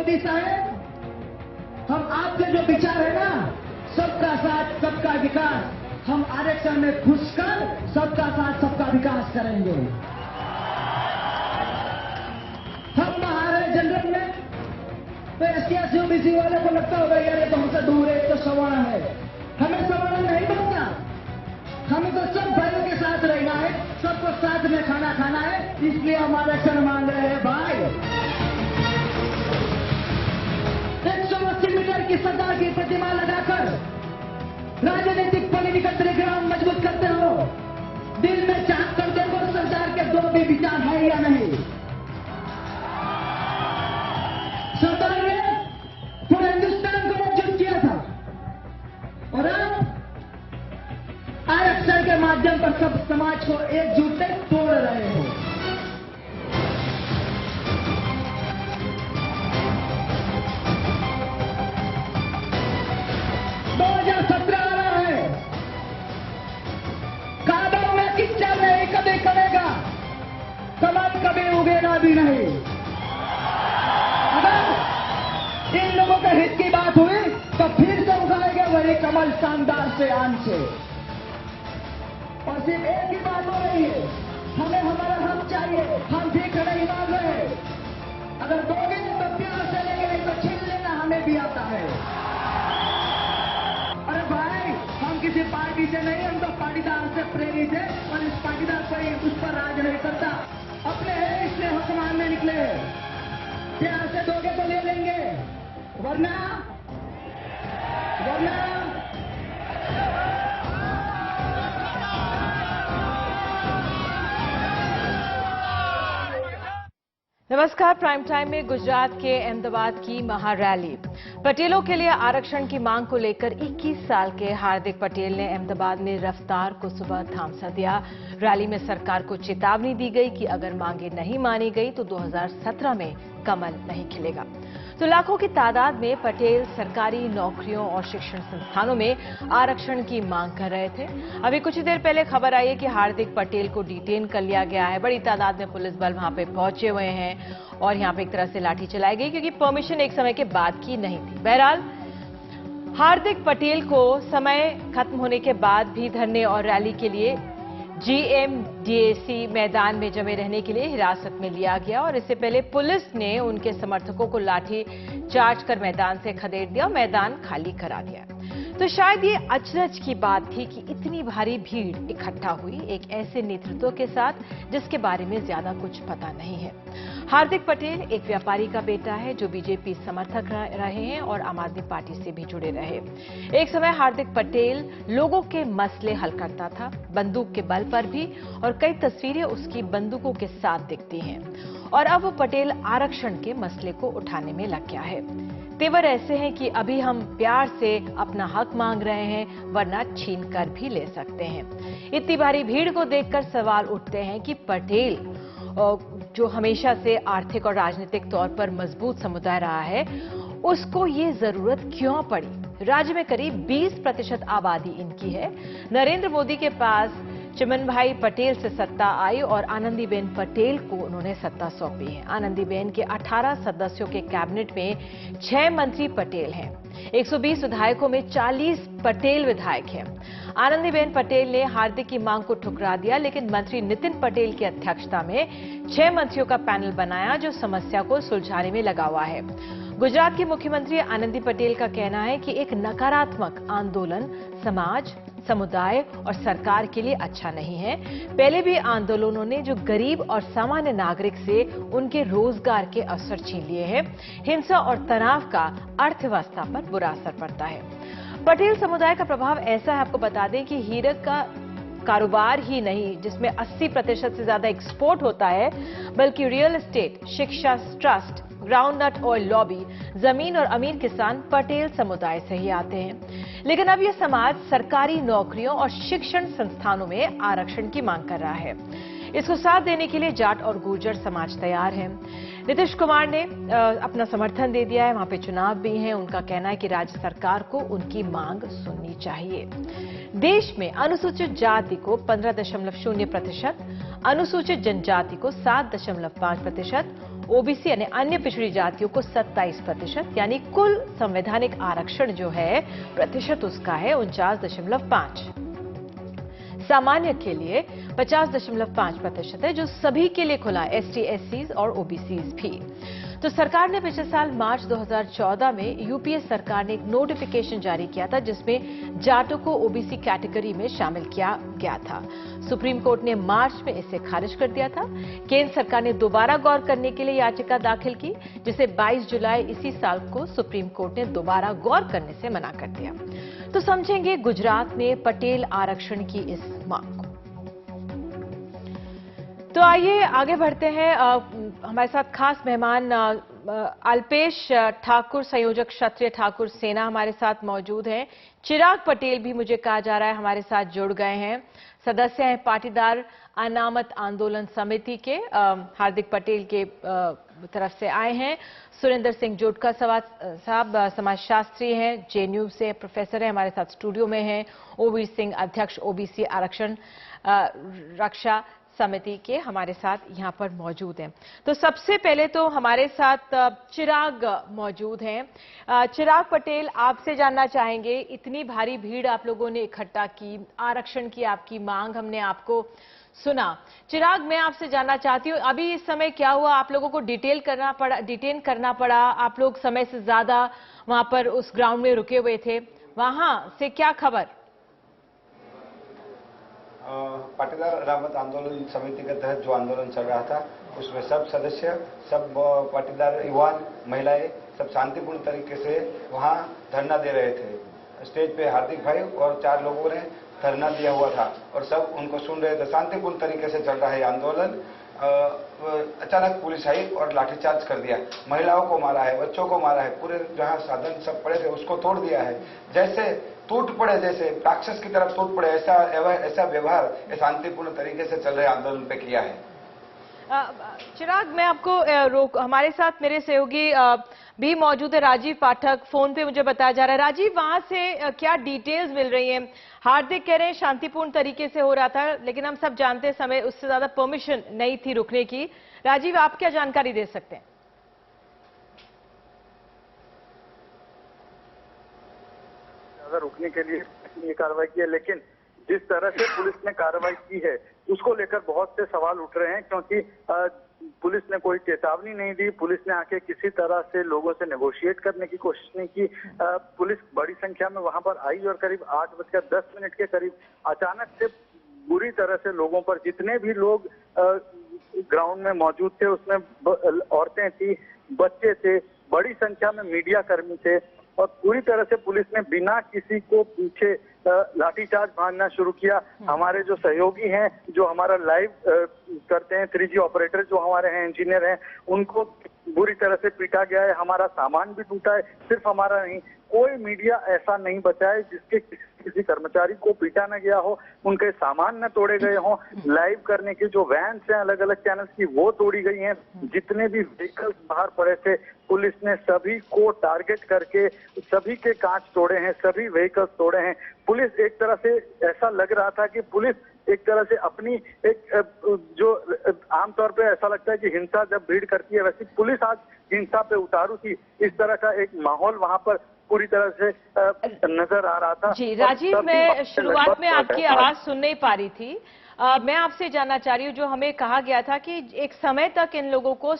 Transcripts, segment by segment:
मोदी साहब, हम आपके जो विचार है ना, सबका साथ सबका विकास, हम आरक्षण में घुसकर सबका साथ सबका विकास करेंगे। हम महाराज जनरल में तो एससी ओबीसी वाले को लगता होगा यार ये तो हमसे दूर है, तो सवर्ण है। हमें सवर्ण नहीं बनना, हमें तो सब भाइयों के साथ रहना है, सबको साथ में खाना खाना है, इसलिए हम आरक्षण मांग रहे हैं भाई। 180 मीटर की सरदार की प्रतिमा लगाकर राजनीतिक पॉलिटिकल प्लेग्राउंड मजबूत करते हो, दिल में झांक कर देखो सरदार के दो भी विचार है या नहीं। सरदार ने पूरे हिंदुस्तान को एकजुट किया था और अब आरक्षण के माध्यम पर सब समाज को एकजुट से तोड़ रहे हो। कभी करेगा, कमल कभी उगेगा भी नहीं। अगर इन लोगों के हित की बात हुई तो फिर से उगाएंगे वही कमल शानदार से आन से। और सिर्फ एक ही बात हो रही है, हमें हमारा हक चाहिए, हम भी खड़े ही मांग रहे हैं। अगर दोगे तो प्यार से लेंगे, नहीं तो छीन लेना हमें भी आता है। अरे भाई, हम किसी पार्टी से नहीं, हम तो पाटीदार से प्रेरित है और इस पाटीदार कोई उस पर राज नहीं करता, अपने है इसलिए हक मांगने निकले। प्यार से दोगे तो ले लेंगे, वरना नमस्कार। प्राइम टाइम में गुजरात के अहमदाबाद की महारैली। पटेलों के लिए आरक्षण की मांग को लेकर 21 साल के हार्दिक पटेल ने अहमदाबाद में रफ्तार को सुबह थाम सा दिया। रैली में सरकार को चेतावनी दी गई कि अगर मांगे नहीं मानी गई तो 2017 में कमल नहीं खिलेगा। तो लाखों की तादाद में पटेल सरकारी नौकरियों और शिक्षण संस्थानों में आरक्षण की मांग कर रहे थे। अभी कुछ ही देर पहले खबर आई है कि हार्दिक पटेल को डिटेन कर लिया गया है। बड़ी तादाद में पुलिस बल वहां पे पहुंचे हुए हैं और यहां पे एक तरह से लाठी चलाई गई क्योंकि परमिशन एक समय के बाद की नहीं थी। बहरहाल हार्दिक पटेल को समय खत्म होने के बाद भी धरने और रैली के लिए जीएमडीएसी मैदान में जमे रहने के लिए हिरासत में लिया गया और इससे पहले पुलिस ने उनके समर्थकों को लाठी चार्ज कर मैदान से खदेड़ दिया और मैदान खाली करा दिया। तो शायद ये अचरज की बात थी कि इतनी भारी भीड़ इकट्ठा हुई एक ऐसे नेतृत्व के साथ जिसके बारे में ज्यादा कुछ पता नहीं है। हार्दिक पटेल एक व्यापारी का बेटा है जो बीजेपी समर्थक रहे हैं और आम आदमी पार्टी से भी जुड़े रहे। एक समय हार्दिक पटेल लोगों के मसले हल करता था, बंदूक के बल पर भी, और कई तस्वीरें उसकी बंदूकों के साथ दिखती हैं। और अब वो पटेल आरक्षण के मसले को उठाने में लग गया है। तेवर ऐसे हैं कि अभी हम प्यार से अपना हक मांग रहे हैं, वरना छीन कर भी ले सकते हैं। इतनी भारी भीड़ को देखकर सवाल उठते हैं कि पटेल जो हमेशा से आर्थिक और राजनीतिक तौर पर मजबूत समुदाय रहा है, उसको ये जरूरत क्यों पड़ी। राज्य में करीब 20% आबादी इनकी है। नरेंद्र मोदी के पास चिमनभाई पटेल से सत्ता आई और आनंदीबेन पटेल को उन्होंने सत्ता सौंपी है। आनंदीबेन के 18 सदस्यों के कैबिनेट में 6 मंत्री पटेल हैं। 120 विधायकों में 40 पटेल विधायक हैं। आनंदीबेन पटेल ने हार्दिक की मांग को ठुकरा दिया, लेकिन मंत्री नितिन पटेल की अध्यक्षता में 6 मंत्रियों का पैनल बनाया जो समस्या को सुलझाने में लगा हुआ है। गुजरात की मुख्यमंत्री आनंदी पटेल का कहना है कि एक नकारात्मक आंदोलन समाज, समुदाय और सरकार के लिए अच्छा नहीं है। पहले भी आंदोलनों ने जो गरीब और सामान्य नागरिक से उनके रोजगार के अवसर छीन लिए हैं। हिंसा और तनाव का अर्थव्यवस्था पर बुरा असर पड़ता है। पटेल समुदाय का प्रभाव ऐसा है, आपको बता दें कि हीरक का कारोबार ही नहीं जिसमें 80% से ज्यादा एक्सपोर्ट होता है, बल्कि रियल एस्टेट, शिक्षा ट्रस्ट, ग्राउंडनट ऑयल लॉबी, जमीन और अमीर किसान पटेल समुदाय से ही आते हैं। लेकिन अब यह समाज सरकारी नौकरियों और शिक्षण संस्थानों में आरक्षण की मांग कर रहा है। इसको साथ देने के लिए जाट और गुर्जर समाज तैयार है। नीतीश कुमार ने अपना समर्थन दे दिया है, वहां पे चुनाव भी हैं। उनका कहना है कि राज्य सरकार को उनकी मांग सुननी चाहिए। देश में अनुसूचित जाति को 15.0%, अनुसूचित जनजाति को 7.5% ओबीसी यानी अन्य पिछड़ी जातियों को 27% यानी कुल संवैधानिक आरक्षण जो है प्रतिशत उसका है 49.5। सामान्य के लिए 50.5% है जो सभी के लिए खुला, एसटी, एससीज और ओबीसीज भी। तो सरकार ने पिछले साल मार्च 2014 में यूपीए सरकार ने एक नोटिफिकेशन जारी किया था जिसमें जाटों को ओबीसी कैटेगरी में शामिल किया गया था। सुप्रीम कोर्ट ने मार्च में इसे खारिज कर दिया था। केंद्र सरकार ने दोबारा गौर करने के लिए याचिका दाखिल की जिसे 22 जुलाई इसी साल को सुप्रीम कोर्ट ने दोबारा गौर करने से मना कर दिया। तो समझेंगे गुजरात में पटेल आरक्षण की इस मांग को। तो आइए आगे बढ़ते हैं। हमारे साथ खास मेहमान अल्पेश ठाकुर, संयोजक क्षत्रिय ठाकुर सेना हमारे साथ मौजूद हैं। चिराग पटेल भी मुझे कहा जा रहा है हमारे साथ जुड़ गए हैं, सदस्य हैं पाटीदार अनामत आंदोलन समिति के, हार्दिक पटेल के तरफ से आए हैं। सुरेंद्र सिंह जोटका साहब समाजशास्त्री हैं, जेएनयू से प्रोफेसर हैं, हमारे साथ स्टूडियो में हैं। ओवी सिंह अध्यक्ष ओबीसी आरक्षण रक्षा समिति के हमारे साथ यहां पर मौजूद हैं। तो सबसे पहले तो हमारे साथ चिराग मौजूद हैं। चिराग पटेल, आपसे जानना चाहेंगे, इतनी भारी भीड़ आप लोगों ने इकट्ठा की, आरक्षण की आपकी मांग हमने आपको सुना। चिराग, मैं आपसे जानना चाहती हूं अभी इस समय क्या हुआ, आप लोगों को डिटेन करना पड़ा, आप लोग समय से ज्यादा वहां पर उस ग्राउंड में रुके हुए थे, वहां से क्या खबर? पाटीदार अनामत आंदोलन समिति के तहत जो आंदोलन चल रहा था उसमें सब सदस्य, सब पाटीदार युवान, महिलाएं सब शांतिपूर्ण तरीके से वहां धरना दे रहे थे। स्टेज पे हार्दिक भाई और 4 लोगों ने धरना दिया हुआ था और सब उनको सुन रहे थे। शांतिपूर्ण तरीके से चल रहा है आंदोलन। अचानक पुलिस आई और लाठीचार्ज कर दिया, महिलाओं को मारा है, बच्चों को मारा है, पूरे जहां साधन सब पड़े थे उसको तोड़ दिया है। जैसे टूट पड़े, जैसे राक्षस की तरफ टूट पड़े, ऐसा व्यवहार शांतिपूर्ण तरीके से चल रहे आंदोलन पे किया है। चिराग, मैं आपको हमारे साथ मेरे सहयोगी भी मौजूद है, राजीव पाठक, फोन पे मुझे बताया जा रहा है। राजीव, वहां से क्या डिटेल्स मिल रही हैं? हार्दिक कह रहे हैं शांतिपूर्ण तरीके से हो रहा था, लेकिन हम सब जानते हैं समय उससे ज्यादा परमिशन नहीं थी रुकने की। राजीव, आप क्या जानकारी दे सकते हैं? रुकने के लिए ये कार्रवाई की है, लेकिन जिस तरह से पुलिस ने कार्रवाई की है उसको लेकर बहुत से सवाल उठ रहे हैं, क्योंकि पुलिस ने कोई चेतावनी नहीं दी, पुलिस ने आके किसी तरह से लोगों से नेगोशिएट करने की कोशिश नहीं की। पुलिस बड़ी संख्या में वहां पर आई और करीब 8:10 के करीब अचानक से बुरी तरह से लोगों पर, जितने भी लोग ग्राउंड में मौजूद थे उसमें औरतें थी, बच्चे थे, बड़ी संख्या में मीडिया कर्मी थे, और पूरी तरह से पुलिस ने बिना किसी को पीछे लाठीचार्ज मारना शुरू किया। हमारे जो सहयोगी हैं, जो हमारा लाइव करते हैं, 3G ऑपरेटर जो हमारे हैं, इंजीनियर हैं, उनको बुरी तरह से पीटा गया है। हमारा सामान भी टूटा है, सिर्फ हमारा नहीं, कोई मीडिया ऐसा नहीं बचा है जिसके किसी कर्मचारी को पीटा न गया हो, उनके सामान न तोड़े गए हों। लाइव करने की जो वैन्स हैं अलग अलग चैनल्स की, वो तोड़ी गई हैं। जितने भी व्हीकल्स बाहर पड़े थे, पुलिस ने सभी को टारगेट करके सभी के कांच तोड़े हैं, सभी व्हीकल्स तोड़े हैं। पुलिस एक तरह से, ऐसा लग रहा था कि पुलिस एक तरह से अपनी जो आमतौर पे ऐसा लगता है कि हिंसा जब भीड़ करती है, वैसी पुलिस आज हिंसा पे उतारू थी। इस तरह का एक माहौल वहां पर पूरी तरह से नजर आ रहा था। जी राजीव, मैं शुरुआत में आपकी आवाज सुन नहीं पा रही थी। मैं आपसे जानना चाह रही हूँ, जो हमें कहा गया था कि एक समय तक इन लोगों को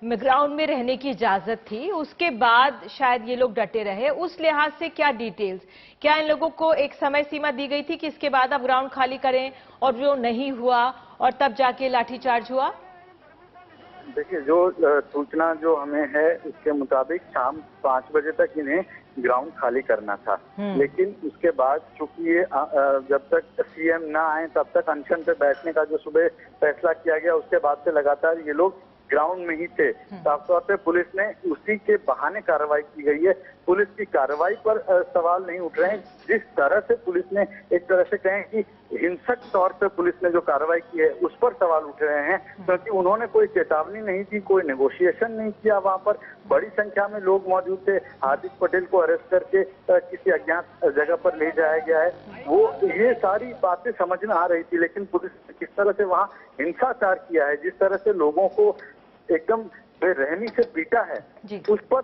ग्राउंड में रहने की इजाजत थी, उसके बाद शायद ये लोग डटे रहे, उस लिहाज से क्या डिटेल्स, क्या इन लोगों को एक समय सीमा दी गई थी कि इसके बाद आप ग्राउंड खाली करें, और जो नहीं हुआ और तब जाके लाठीचार्ज हुआ? देखिए, जो सूचना जो हमें है उसके मुताबिक शाम 5 बजे तक इन्हें ग्राउंड खाली करना था, लेकिन उसके बाद चूंकि ये जब तक सीएम ना आए तब तक अनशन पे बैठने का जो सुबह फैसला किया गया, उसके बाद से लगातार ये लोग ग्राउंड में ही थे। साफ तौर पे पुलिस ने उसी के बहाने कार्रवाई की गई है। पुलिस की कार्रवाई पर सवाल नहीं उठ रहे हैं। जिस तरह से पुलिस ने, एक तरह से कहें कि हिंसक तौर पे पुलिस ने जो कार्रवाई की है उस पर सवाल उठ रहे हैं, क्योंकि उन्होंने कोई चेतावनी नहीं दी, कोई नेगोशिएशन नहीं किया। वहां पर बड़ी संख्या में लोग मौजूद थे। हार्दिक पटेल को अरेस्ट करके किसी अज्ञात जगह पर ले जाया गया है। वो ये सारी बातें समझ में आ रही थी, लेकिन पुलिस ने किस तरह से वहाँ हिंसाचार किया है, जिस तरह से लोगों को एकदम बेरहमी से पीटा है, उस पर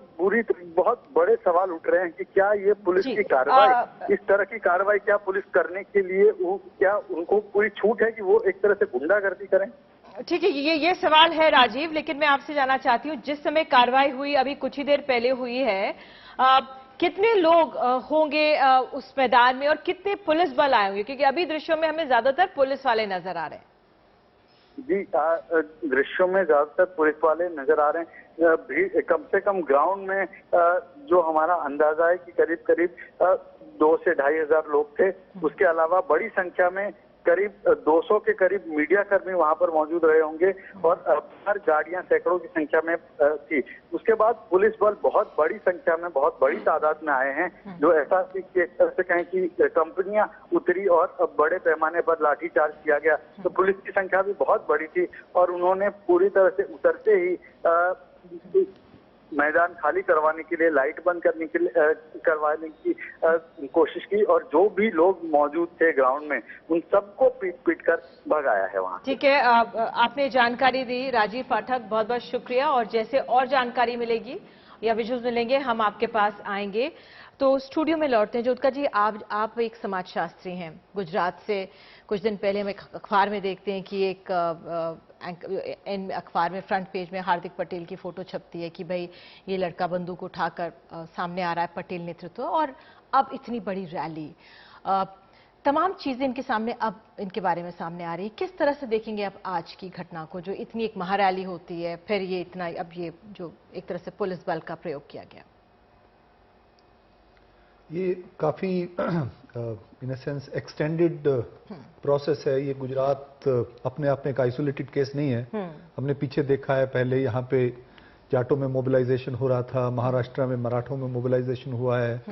बहुत बड़े सवाल उठ रहे हैं कि क्या ये पुलिस की कार्रवाई, इस तरह की कार्रवाई क्या पुलिस करने के लिए क्या उनको पूरी छूट है कि वो एक तरह से गुंडागर्दी करें? ठीक है, ये सवाल है राजीव, लेकिन मैं आपसे जानना चाहती हूँ, जिस समय कार्रवाई हुई अभी कुछ ही देर पहले हुई है, कितने लोग होंगे उस मैदान में और कितने पुलिस बल आए होंगे? क्योंकि अभी दृश्यों में हमें ज्यादातर पुलिस वाले नजर आ रहे हैं। जी, दृश्यों में ज्यादातर पुलिस वाले नजर आ रहे हैं। भीड़ कम से कम ग्राउंड में जो हमारा अंदाजा है कि करीब करीब 2 से 2,500 लोग थे। उसके अलावा बड़ी संख्या में करीब 200 के करीब मीडिया कर्मी वहां पर मौजूद रहे होंगे और हर गाड़ियां सैकड़ों की संख्या में थी। उसके बाद पुलिस बल बहुत बड़ी संख्या में, बहुत बड़ी तादाद में आए हैं, जो ऐसा एक तरह से कहें कि कंपनियां उतरी और बड़े पैमाने पर लाठीचार्ज किया गया। तो पुलिस की संख्या भी बहुत बड़ी थी और उन्होंने पूरी तरह से उतरते ही मैदान खाली करवाने के लिए, लाइट बंद करवाने की कोशिश की और जो भी लोग मौजूद थे ग्राउंड में उन सबको पीट कर भगाया है वहां। ठीक है, आपने जानकारी दी राजीव पाठक, बहुत बहुत शुक्रिया। और जैसे और जानकारी मिलेगी या विजुअल्स मिलेंगे हम आपके पास आएंगे। तो स्टूडियो में लौटते हैं। ज्योतिका जी, आप एक समाजशास्त्री हैं गुजरात से। कुछ दिन पहले हम अखबार में देखते हैं कि एक अखबार में फ्रंट पेज में हार्दिक पटेल की फोटो छपती है कि भाई ये लड़का बंदूक उठाकर सामने आ रहा है, पटेल नेतृत्व। और अब इतनी बड़ी रैली, तमाम चीजें इनके सामने, अब इनके बारे में सामने आ रही है। किस तरह से देखेंगे आप आज की घटना को, जो इतनी एक महारैली होती है, फिर ये इतना, अब ये जो एक तरह से पुलिस बल का प्रयोग किया गया? ये काफी इन सेंस एक्सटेंडेड प्रोसेस है। ये गुजरात अपने आप में एक आइसोलेटेड केस नहीं है। हमने पीछे देखा है, पहले यहाँ पे जाटों में मोबिलाइजेशन हो रहा था, महाराष्ट्र में मराठों में मोबिलाइजेशन हुआ है,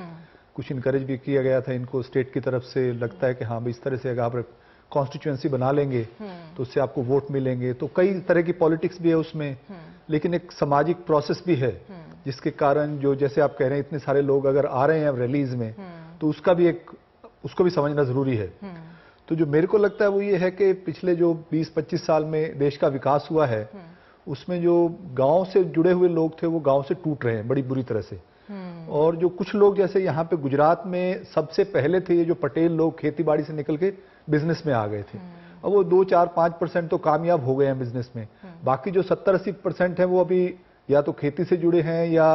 कुछ इनकरेज भी किया गया था इनको स्टेट की तरफ से। लगता है कि हाँ, इस तरह से अगर आप कॉन्स्टिट्यूएंसी बना लेंगे तो उससे आपको वोट मिलेंगे। तो कई तरह की पॉलिटिक्स भी है उसमें, लेकिन एक सामाजिक प्रोसेस भी है जिसके कारण, जो जैसे आप कह रहे हैं, इतने सारे लोग अगर आ रहे हैं रैलीज में, तो उसको भी समझना जरूरी है। तो जो मेरे को लगता है वो ये है कि पिछले जो 20-25 साल में देश का विकास हुआ है, उसमें जो गांव से जुड़े हुए लोग थे वो गांव से टूट रहे हैं बड़ी बुरी तरह से। और जो कुछ लोग जैसे यहाँ पे गुजरात में सबसे पहले थे, ये जो पटेल लोग खेतीबाड़ी से निकल के बिजनेस में आ गए थे। अब वो 2-4-5% तो कामयाब हो गए हैं बिजनेस में। बाकी जो 70-80% है वो अभी या तो खेती से जुड़े हैं या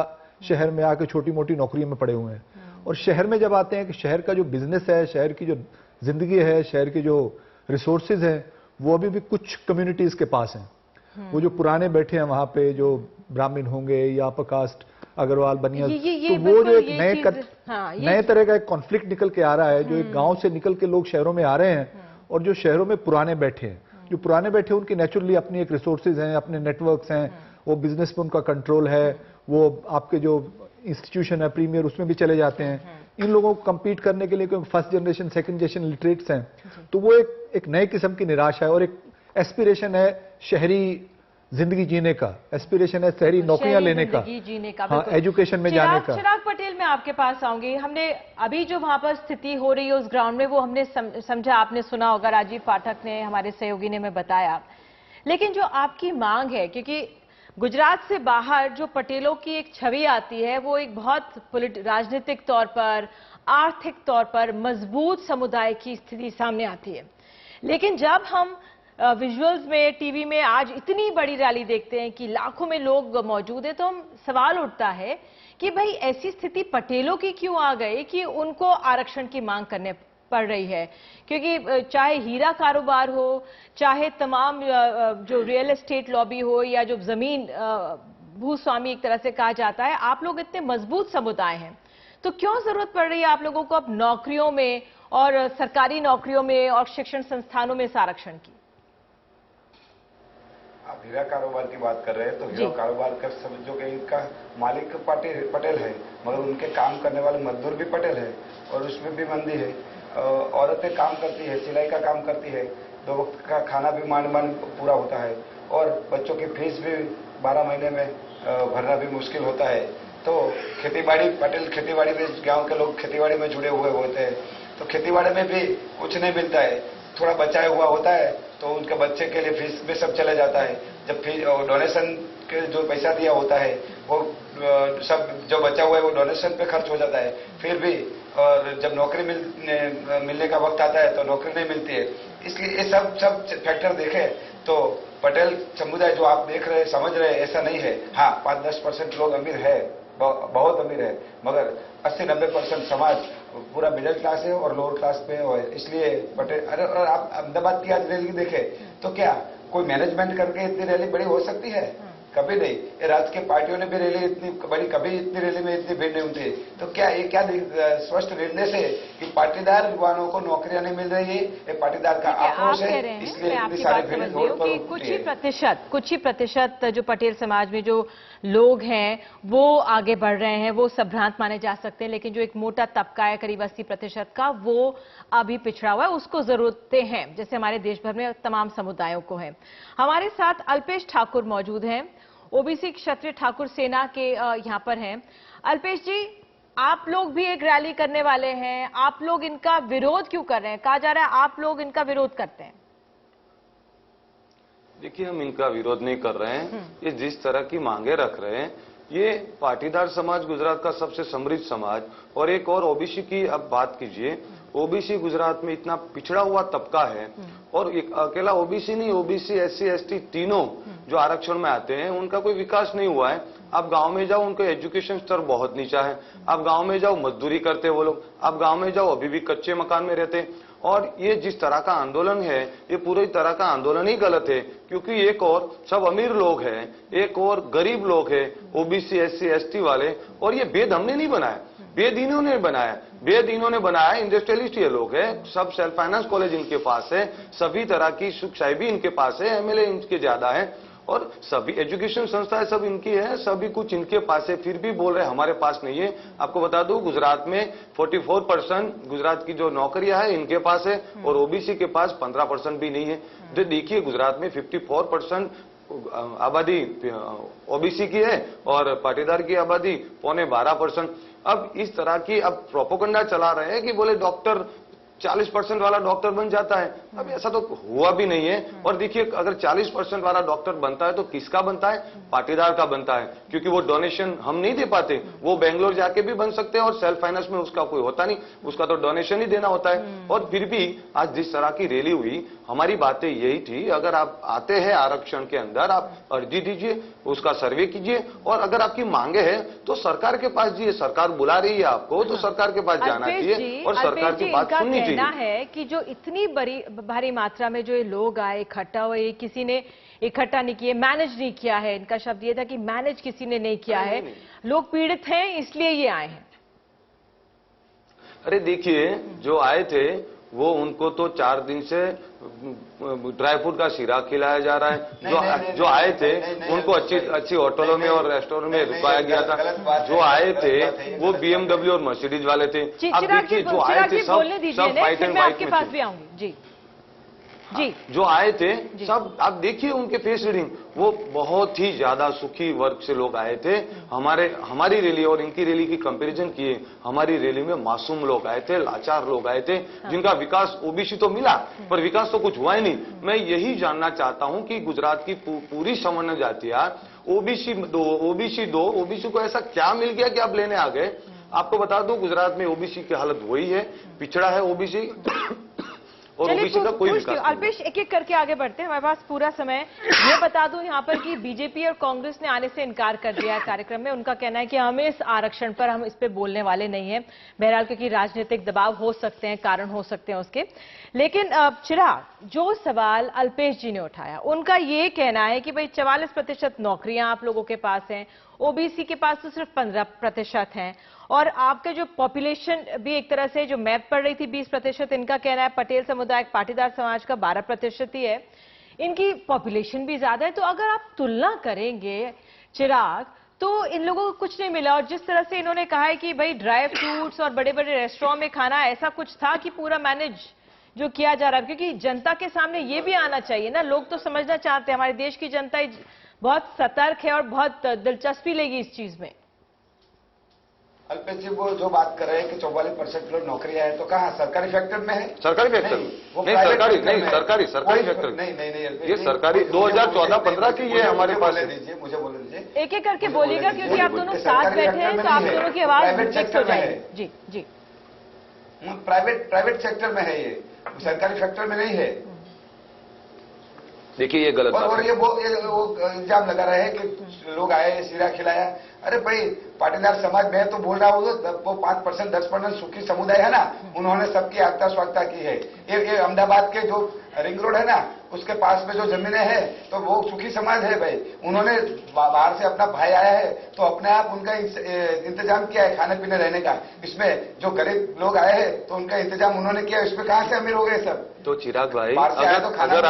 शहर में आके छोटी मोटी नौकरियों में पड़े हुए हैं। और शहर में जब आते हैं कि शहर का जो बिजनेस है, शहर की जो जिंदगी है, शहर के जो रिसोर्सेज हैं, वो अभी भी कुछ कम्युनिटीज के पास हैं। वो जो पुराने बैठे हैं वहां पे, जो ब्राह्मण होंगे या अपर कास्ट अग्रवाल बनिया, तो वो जो एक नए तरह का एक कॉन्फ्लिक्ट निकल के आ रहा है, जो एक गांव से निकल के लोग शहरों में आ रहे हैं और जो शहरों में पुराने बैठे हैं। जो पुराने बैठे हैं उनकी नेचुरली अपनी एक रिसोर्सेज हैं, अपने नेटवर्क्स हैं, वो बिजनेस पे उनका कंट्रोल है, वो आपके जो इंस्टीट्यूशन है प्रीमियर उसमें भी चले जाते हैं। इन लोगों को कम्पीट करने के लिए, क्योंकि first generation second generation literates हैं, तो वो एक नए किस्म की निराशा है और एक एस्पिरेशन है शहरी जिंदगी जीने का, एस्पिरेशन है शहरी नौकरियां लेने का, हाँ, एजुकेशन में जाने का। चिराग पटेल, मैं आपके पास आऊंगी। हमने अभी जो वहां पर स्थिति हो रही है उस ग्राउंड में, वो हमने समझा, आपने सुना होगा, राजीव पाठक ने, हमारे सहयोगी ने हमें बताया। लेकिन जो आपकी मांग है, क्योंकि गुजरात से बाहर जो पटेलों की एक छवि आती है, वो एक बहुत राजनीतिक तौर पर, आर्थिक तौर पर मजबूत समुदाय की स्थिति सामने आती है। लेकिन जब हम विजुअल्स में, टीवी में आज इतनी बड़ी रैली देखते हैं कि लाखों में लोग मौजूद हैं, तो हम सवाल उठता है कि भाई ऐसी स्थिति पटेलों की क्यों आ गई कि उनको आरक्षण की मांग करने पड़ रही है? क्योंकि चाहे हीरा कारोबार हो, चाहे तमाम जो रियल एस्टेट लॉबी हो, या जो जमीन भूस्वामी एक तरह से कहा जाता है, आप लोग इतने मजबूत समुदाय हैं, तो क्यों जरूरत पड़ रही है आप लोगों को अब नौकरियों में और सरकारी नौकरियों में और शिक्षण संस्थानों में इस आरक्षण की? आप हीरा कारोबार की बात कर रहे हैं, तो हीरा कारोबार कर समझो कि इनका मालिक पटेल है, मगर उनके काम करने वाले मजदूर भी पटेल है और उसमें भी मंदी है। औरतें काम करती है, सिलाई का काम करती है, 2 वक्त का खाना भी मान पूरा होता है और बच्चों की फीस भी 12 महीने में भरना भी मुश्किल होता है। तो खेतीबाड़ी, पटेल खेतीबाड़ी में, गांव के लोग खेतीबाड़ी में जुड़े हुए होते हैं, तो खेतीबाड़ी में भी कुछ नहीं मिलता है, थोड़ा बचाया हुआ होता है तो उनके बच्चे के लिए फीस में सब चला जाता है। जब डोनेशन के जो पैसा दिया होता है वो सब जो बचा हुआ है वो डोनेशन पे खर्च हो जाता है। फिर भी और जब नौकरी मिलने का वक्त आता है तो नौकरी नहीं मिलती है। इसलिए ये सब फैक्टर देखें तो पटेल समुदाय जो आप देख रहे हैं, समझ रहे हैं, ऐसा नहीं है। हाँ, 5-10% लोग अमीर है, बहुत अमीर है, मगर 80-90% समाज पूरा मिडिल क्लास है और लोअर क्लास पे है। इसलिए पटेल, अरे आप अहमदाबाद की आज रैली देखे तो क्या कोई मैनेजमेंट करके इतनी रैली बड़ी हो सकती है? कभी नहीं। ये राजकीय पार्टियों ने भी रैली इतनी बड़ी, कभी इतनी रैली में इतनी भीड़ नहीं होती। तो क्या ये क्या स्पष्ट निर्देश है कि पाटीदार युवाओं को नौकरियां नहीं मिल रही है? ये पाटीदार का आक्रोश है, इसलिए इतनी सारी भीड़ रोड पर कुछ ही प्रतिशत जो पटेल समाज में जो लोग हैं वो आगे बढ़ रहे हैं, वो संभ्रांत माने जा सकते हैं, लेकिन जो एक मोटा तबका है करीब 80% का, वो अभी पिछड़ा हुआ है। उसको जरूरतें हैं, जैसे हमारे देश भर में तमाम समुदायों को है। हमारे साथ अल्पेश ठाकुर मौजूद हैं, ओबीसी क्षत्रिय ठाकुर सेना के यहां पर हैं। अल्पेश जी, आप लोग भी एक रैली करने वाले हैं, आप लोग इनका विरोध क्यों कर रहे हैं? कहा जा रहा है आप लोग इनका विरोध करते हैं। देखिए, हम इनका विरोध नहीं कर रहे हैं। ये जिस तरह की मांगे रख रहे हैं, ये पाटीदार समाज गुजरात का सबसे समृद्ध समाज, और एक और ओबीसी की अब बात कीजिए। ओबीसी गुजरात में इतना पिछड़ा हुआ तबका है, और एक अकेला ओबीसी नहीं, ओबीसी, एससी, एसटी तीनों जो आरक्षण में आते हैं उनका कोई विकास नहीं हुआ है। आप गांव में जाओ, उनका एजुकेशन स्तर बहुत नीचा है। आप गांव में जाओ, मजदूरी करते वो लोग। आप गांव में जाओ, अभी भी कच्चे मकान में रहते। और ये जिस तरह का आंदोलन है, ये पूरी तरह का आंदोलन ही गलत है, क्योंकि एक और सब अमीर लोग हैं, एक और गरीब लोग हैं, ओबीसी, एससी, एसटी वाले। और ये भेद हमने नहीं बनाया, भेद इन्होंने बनाया। भेद इन्होंने बनाया, इंडस्ट्रियलिस्ट ये लोग हैं, सब सेल्फ फाइनेंस कॉलेज इनके पास है, सभी तरह की सुख भी इनके पास है, एमएलए इनके ज्यादा है, और सभी एजुकेशन संस्थाएं सब इनकी है, सभी कुछ इनके पास है, फिर भी बोल रहे हमारे पास नहीं है। आपको बता दूं, गुजरात में 44% गुजरात की जो नौकरियां है इनके पास है, और ओबीसी के पास 15% भी नहीं है। तो देखिए, गुजरात में 54% आबादी ओबीसी की है और पाटीदार की आबादी 12.25%। अब इस तरह की अब प्रोपोगंडा चला रहे हैं कि बोले डॉक्टर 40% वाला डॉक्टर बन जाता है। अब ऐसा तो हुआ भी नहीं है। और देखिए, अगर 40% वाला डॉक्टर बनता है तो किसका बनता है? पाटीदार का बनता है, क्योंकि वो डोनेशन हम नहीं दे पाते। वो बेंगलोर जाके भी बन सकते हैं, और सेल्फ फाइनेंस में उसका कोई होता नहीं, उसका तो डोनेशन ही देना होता है। और फिर भी आज जिस तरह की रैली हुई, हमारी बातें यही थी, अगर आप आते हैं आरक्षण के अंदर, आप अर्जी दीजिए, उसका सर्वे कीजिए, और अगर आपकी मांगे हैं तो सरकार के पास जाइए। सरकार बुला रही है आपको तो सरकार के पास जाना चाहिए और सरकार की बात सुननी चाहिए। कहना है कि जो इतनी भारी मात्रा में जो ये लोग आए, इकट्ठा हुए, किसी ने इकट्ठा नहीं किए, मैनेज नहीं किया है। इनका शब्द ये था कि मैनेज किसी ने नहीं किया है, लोग पीड़ित हैं इसलिए ये आए हैं। अरे देखिए, जो आए थे वो उनको तो 4 दिन से ड्राई फ्रूट का शीरा खिलाया जा रहा है। जो आए थे उनको अच्छी होटलों में और रेस्टोरेंट में रुकाया गया था। जो आए थे वो बीएमडब्ल्यू और मर्सिडीज वाले थे। अब देखिए, जो आए थे सब वाइट एंड व्हाइट में थे। जी, जो आए थे सब, आप देखिए उनके फेस रीडिंग, वो बहुत ही ज्यादा सुखी वर्ग से लोग आए थे। हमारी रैली और इनकी रैली की कंपैरिजन किए, हमारी रैली में मासूम लोग आए थे, लाचार लोग आए थे, जिनका विकास ओबीसी तो मिला पर विकास तो कुछ हुआ ही नहीं। मैं यही जानना चाहता हूं कि गुजरात की पूरी सवर्ण जातियां ओबीसी को ऐसा क्या मिल गया कि आप लेने आ गए? आपको बता दूं, गुजरात में ओबीसी की हालत वही है, पिछड़ा है ओबीसी, और ओबीसी का कोई विकास नहीं। अल्पेश, एक एक करके आगे बढ़ते हैं, हमारे पास पूरा समय। ये बता दूं यहाँ पर कि बीजेपी और कांग्रेस ने आने से इनकार कर दिया है कार्यक्रम में। उनका कहना है कि हमें इस आरक्षण पर, हम इस पे बोलने वाले नहीं हैं। बहरहाल, क्योंकि राजनीतिक दबाव हो सकते हैं, कारण हो सकते हैं उसके। लेकिन चिराग, जो सवाल अल्पेश जी ने उठाया, उनका ये कहना है कि भाई 44% नौकरियां आप लोगों के पास हैं, ओबीसी के पास तो सिर्फ 15% हैं, और आपके जो पॉपुलेशन भी एक तरह से जो मैप पड़ रही थी 20%, इनका कहना है पटेल समुदाय पाटीदार समाज का 12% ही है, इनकी पॉपुलेशन भी ज्यादा है। तो अगर आप तुलना करेंगे चिराग, तो इन लोगों को कुछ नहीं मिला। और जिस तरह से इन्होंने कहा है कि भाई ड्राई फ्रूट्स और बड़े बड़े रेस्टोरेंट में खाना, ऐसा कुछ था कि पूरा मैनेज जो किया जा रहा है, क्योंकि जनता के सामने ये भी आना चाहिए ना, लोग तो समझना चाहते हैं। हमारे देश की जनता बहुत सतर्क है और बहुत दिलचस्पी लेगी इस चीज में। अल्पेश जी वो जो बात कर रहे हैं कि 44% लोग नौकरियां हैं, तो कहाँ सरकारी सेक्टर में है? सरकारी सेक्टर नहीं, सरकारी नहीं, सरकारी सेक्टर नहीं ये सरकारी 2014-15 की ये हमारे पास है। मुझे बोलने दीजिए। एक एक करके बोलिएगा, क्योंकि आप दोनों साथ बैठे हैं तो आप दोनों की आवाज मिक्स हो जाएगी। जी जी। प्राइवेट सेक्टर में है, ये सरकारी सेक्टर में नहीं है। देखिए ये गलत और ये वो इल्जाम लगा रहे हैं कि लोग आए, सीरा खिलाया। अरे भाई, पाटीदार समाज में तो बोल रहा हूँ, वो 5% 10% सुखी समुदाय है ना, उन्होंने सबकी आस्था स्वागता की है। ये अहमदाबाद के जो रिंग रोड है ना, उसके पास में जो जमीनें हैं, तो वो सुखी समाज है भाई। उन्होंने बाहर से अपना भाई आया है तो अपने आप उनका इंतजाम किया है खाने पीने रहने का। इसमें जो गरीब लोग आए हैं तो उनका इंतजाम उन्होंने किया, इसमें कहां से अमीर हो गए सब? तो चिराग भाई, अगर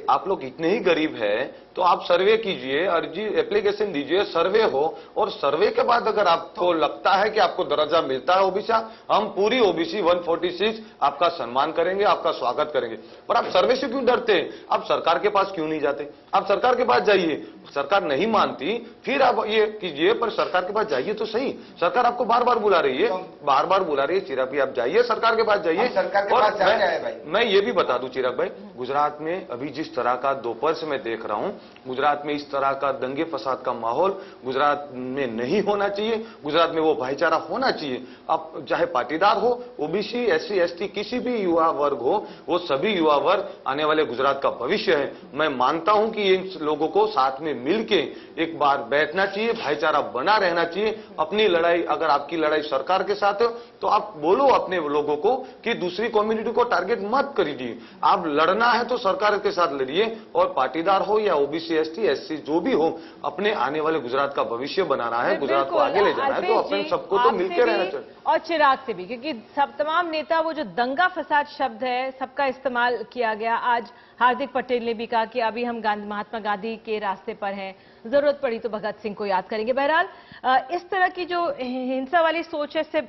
आप लोग इतने ही गरीब है तो आप सर्वे कीजिए, अर्जी एप्लीकेशन दीजिए, सर्वे हो, और सर्वे के बाद अगर आपको लगता है कि आपको दर्जा मिलता है ओबीसी, हम पूरी ओबीसी 146 आपका सम्मान करेंगे, आपका स्वागत करेंगे। पर आप सर्वे से क्यों डरते हैं? आप सरकार के पास क्यों नहीं जाते? आप सरकार के पास जाइए, सरकार नहीं मानती फिर आप ये कीजिए, पर सरकार के पास जाइए तो सही। सरकार आपको बार बार बुला रही है, बार बार बुला रही है। चिराग भाई आप जाइए, सरकार के पास जाइए। सरकार के पास जाके आए भाई। मैं ये भी बता दूं चिराग भाई, गुजरात में अभी जिस तरह का दोपहर से मैं देख रहा हूं, गुजरात में इस तरह का दंगे फसाद का माहौल गुजरात में नहीं होना चाहिए। गुजरात में वो भाईचारा होना चाहिए। अब चाहे पाटीदार हो, ओबीसी, एससी, एसटी, किसी भी युवा वर्ग हो, वो सभी युवा वर्ग आने वाले गुजरात का भविष्य है। मैं मानता हूं कि इन लोगों को साथ में मिलके एक बार बैठना चाहिए, भाईचारा बना रहना चाहिए। अपनी लड़ाई, अगर आपकी लड़ाई सरकार के साथ है तो आप बोलो अपने लोगों को कि दूसरी कम्युनिटी को टारगेट मत करिए। आप लड़ना है तो सरकार के साथ लड़िए, और पाटीदार हो या ओबीसी, एसटी, एससी जो भी हो, अपने आने वाले गुजरात का भविष्य बनाना है, गुजरात को आगे ले जाना है, तो अपन सबको तो मिलकर रहना चाहिए। और चिराग से भी, क्योंकि सब तमाम नेता, वो जो दंगा फसाद शब्द है सबका इस्तेमाल किया गया। आज हार्दिक पटेल ने भी कहा कि अभी हम महात्मा गांधी के रास्ते पर हैं, जरूरत पड़ी तो भगत सिंह को याद करेंगे। बहरहाल इस तरह की जो हिंसा वाली सोच है, इससे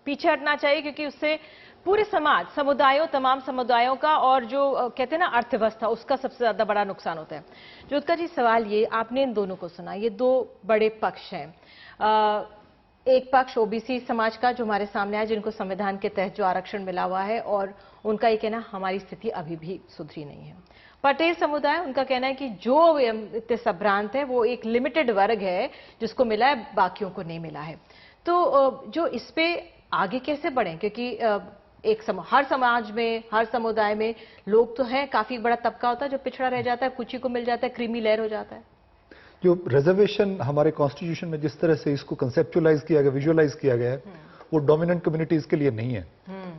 पीछे हटना चाहिए, क्योंकि उससे पूरे समाज, समुदायों, तमाम समुदायों का, और जो कहते हैं ना अर्थव्यवस्था, उसका सबसे ज्यादा बड़ा नुकसान होता है। ज्योतिका जी, सवाल ये, आपने इन दोनों को सुना, ये दो बड़े पक्ष हैं। एक पक्ष ओबीसी समाज का जो हमारे सामने है, जिनको संविधान के तहत जो आरक्षण मिला हुआ है, और उनका ये कहना हमारी स्थिति अभी भी सुधरी नहीं है। पटेल समुदाय, उनका कहना है कि जो इतने संभ्रांत है वो एक लिमिटेड वर्ग है जिसको मिला है, बाकियों को नहीं मिला है। तो जो इस पे आगे कैसे बढ़ें, क्योंकि हर समाज में, हर समुदाय में लोग तो हैं, काफी बड़ा तबका होता है जो पिछड़ा रह जाता है, कुछ ही को मिल जाता है, क्रीमी लेयर हो जाता है। जो रिजर्वेशन हमारे कॉन्स्टिट्यूशन में जिस तरह से इसको कंसेप्चुअलाइज किया गया, विजुअलाइज किया गया है, वो डोमिनेंट कम्युनिटीज के लिए नहीं है।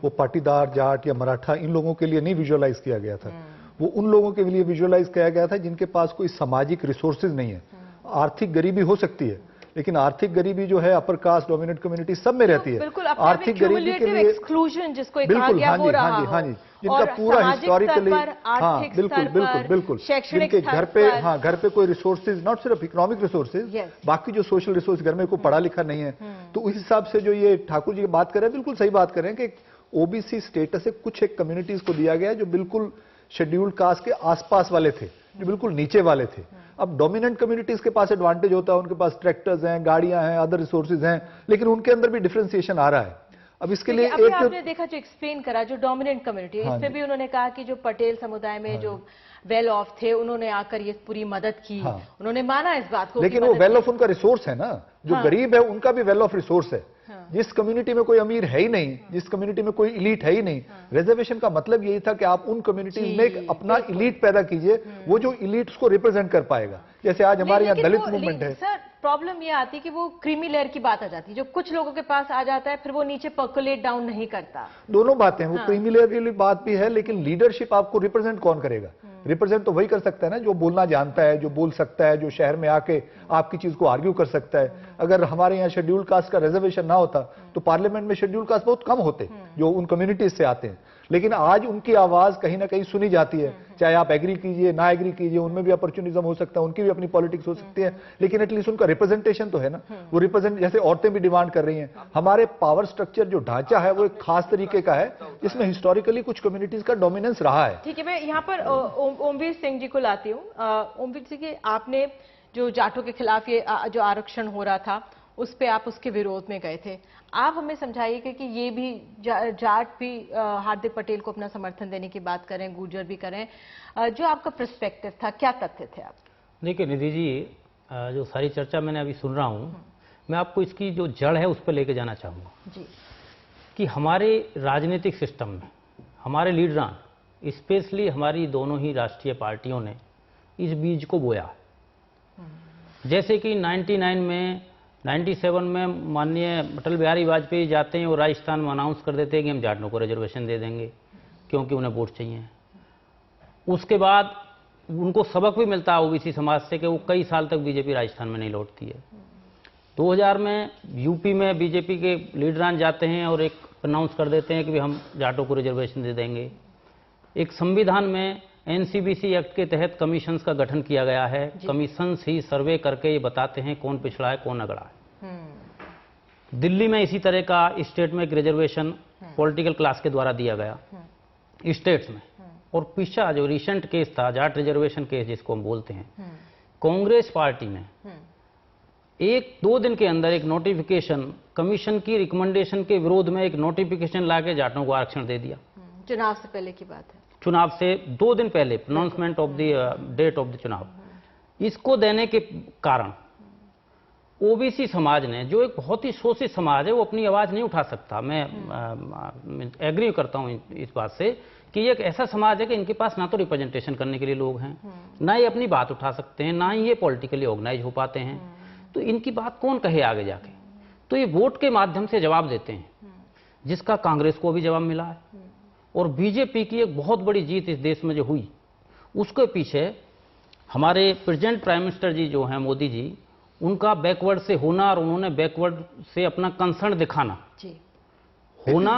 वो पाटीदार, जाट या मराठा, इन लोगों के लिए नहीं विजुअलाइज किया गया था। वो उन लोगों के लिए विजुअलाइज किया गया था जिनके पास कोई सामाजिक रिसोर्सेज नहीं है। आर्थिक गरीबी हो सकती है, लेकिन आर्थिक गरीबी जो है अपर कास्ट, डोमिनेंट कम्युनिटी सब में रहती है। आर्थिक गरीबी के लिए एक्सक्लूजन जिसको कहा गया, वो रहा हो। हाँ जी, जिनका पूरा हिस्टोरिकली, हाँ बिल्कुल, जिनके घर पे, हाँ घर पे कोई रिसोर्सेज, नॉट सिर्फ इकोनॉमिक रिसोर्सेज, बाकी जो सोशल रिसोर्स, घर में कोई पढ़ा लिखा नहीं है। तो उस हिसाब से जो ये ठाकुर जी की बात कर रहे हैं, बिल्कुल सही बात कर रहे हैं कि ओबीसी स्टेटस से कुछ एक कम्युनिटीज को दिया गया है जो बिल्कुल शेड्यूल्ड कास्ट के आसपास वाले थे, जो बिल्कुल नीचे वाले थे। अब डोमिनेंट कम्युनिटीज के पास एडवांटेज होता है, उनके पास ट्रैक्टर्स हैं, गाड़ियां हैं, अदर रिसोर्सेज हैं, लेकिन उनके अंदर भी डिफरेंशिएशन आ रहा है। अब इसके लिए एक आपने देखा, जो एक्सप्लेन करा, जो डोमिनेंट कम्युनिटी, इस पे भी उन्होंने कहा कि जो पटेल समुदाय में जो वेल ऑफ थे, उन्होंने आकर ये पूरी मदद की, उन्होंने माना इस बात को। लेकिन वो वेल ऑफ उनका रिसोर्स है ना, जो गरीब है उनका भी वेल ऑफ रिसोर्स है। जिस कम्युनिटी में कोई अमीर है ही नहीं, जिस कम्युनिटी में कोई इलीट है ही नहीं, रिजर्वेशन का मतलब यही था कि आप उन कम्युनिटीज में एक अपना इलीट पैदा कीजिए, वो जो इलीट उसको रिप्रेजेंट कर पाएगा। जैसे आज हमारे यहाँ दलित मूवमेंट है। सर, प्रॉब्लम ये आती है कि वो क्रीमी लेयर की बात आ जाती है, जो कुछ लोगों के पास आ जाता है, फिर वो नीचे पर्कुलेट डाउन नहीं करता। दोनों बातें हैं, वो क्रीमी लेयर की बात भी है, लेकिन लीडरशिप आपको रिप्रेजेंट कौन करेगा? रिप्रेजेंट तो वही कर सकता है ना जो बोलना जानता है, जो बोल सकता है, जो शहर में आके आपकी चीज को आर्ग्यू कर सकता है। अगर हमारे यहाँ शेड्यूल्ड कास्ट का रिजर्वेशन ना होता तो पार्लियामेंट में शेड्यूल्ड कास्ट बहुत कम होते जो उन कम्युनिटीज से आते हैं, लेकिन आज उनकी आवाज कहीं ना कहीं सुनी जाती है। चाहे आप एग्री कीजिए ना एग्री कीजिए, उनमें भी अपॉर्चुनिज्म हो सकता है, उनकी भी अपनी पॉलिटिक्स हो सकती है, लेकिन एटलीस्ट उनका रिप्रेजेंटेशन तो है ना। वो रिप्रेजेंट, जैसे औरतें भी डिमांड कर रही हैं, हमारे पावर स्ट्रक्चर जो ढांचा है वो एक खास तरीके का है जिसमें हिस्टोरिकली कुछ कम्युनिटीज का डोमिनेंस रहा है। ठीक है, मैं यहाँ पर ओमवीर सिंह जी को लाती हूँ। ओमवीर सिंह जी, आपने जो जाटों के खिलाफ ये जो आरक्षण हो रहा था, उस पे आप उसके विरोध में गए थे। आप हमें समझाइएगा कि ये भी जाट भी हार्दिक पटेल को अपना समर्थन देने की बात करें, गुर्जर भी करें, जो आपका पर्सपेक्टिव था, क्या तथ्य थे आप? देखिए निधि जी, जो सारी चर्चा मैंने अभी सुन रहा हूँ, मैं आपको इसकी जो जड़ है उस पर लेके जाना चाहूँगा जी। कि हमारे राजनीतिक सिस्टम में हमारे लीडरान, स्पेशली हमारी दोनों ही राष्ट्रीय पार्टियों ने इस बीज को बोया। जैसे कि 99 में 97 में माननीय अटल बिहारी वाजपेयी जाते हैं और राजस्थान में अनाउंस कर देते हैं कि हम जाटों को रिजर्वेशन दे देंगे क्योंकि उन्हें वोट चाहिए। उसके बाद उनको सबक भी मिलता है ओबीसी समाज से कि वो कई साल तक बीजेपी राजस्थान में नहीं लौटती है। 2000 में यूपी में बीजेपी के लीडरान जाते हैं और एक अनाउंस कर देते हैं कि हम जाटों को रिजर्वेशन दे देंगे। एक संविधान में एनसीबीसी एक्ट के तहत कमीशंस का गठन किया गया है। कमीशंस ही सर्वे करके ये बताते हैं कौन पिछड़ा है कौन अगड़ा है। दिल्ली में इसी तरह का स्टेट में एक रिजर्वेशन पॉलिटिकल क्लास के द्वारा दिया गया स्टेट्स में। और पीछा जो रिसेंट केस था जाट रिजर्वेशन केस जिसको हम बोलते हैं, कांग्रेस पार्टी ने 1-2 दिन के अंदर एक नोटिफिकेशन कमीशन की रिकमेंडेशन के विरोध में एक नोटिफिकेशन लाके जाटों को आरक्षण दे दिया। चुनाव से पहले की बात है, चुनाव से 2 दिन पहले announcement of the date of the चुनाव। इसको देने के कारण ओबीसी समाज ने, जो एक बहुत ही शोषित समाज है, वो अपनी आवाज नहीं उठा सकता। मैं एग्री करता हूं इस बात से कि ये एक ऐसा समाज है कि इनके पास ना तो रिप्रेजेंटेशन करने के लिए लोग हैं, ना ही अपनी बात उठा सकते हैं, ना ही ये पॉलिटिकली ऑर्गेनाइज हो पाते हैं। तो इनकी बात कौन कहे आगे जाके? तो ये वोट के माध्यम से जवाब देते हैं, जिसका कांग्रेस को भी जवाब मिला है। और बीजेपी की एक बहुत बड़ी जीत इस देश में जो हुई, उसके पीछे हमारे प्रेजेंट प्राइम मिनिस्टर जी जो हैं मोदी जी, उनका बैकवर्ड से होना और उन्होंने बैकवर्ड से अपना कंसर्न दिखाना जी। होना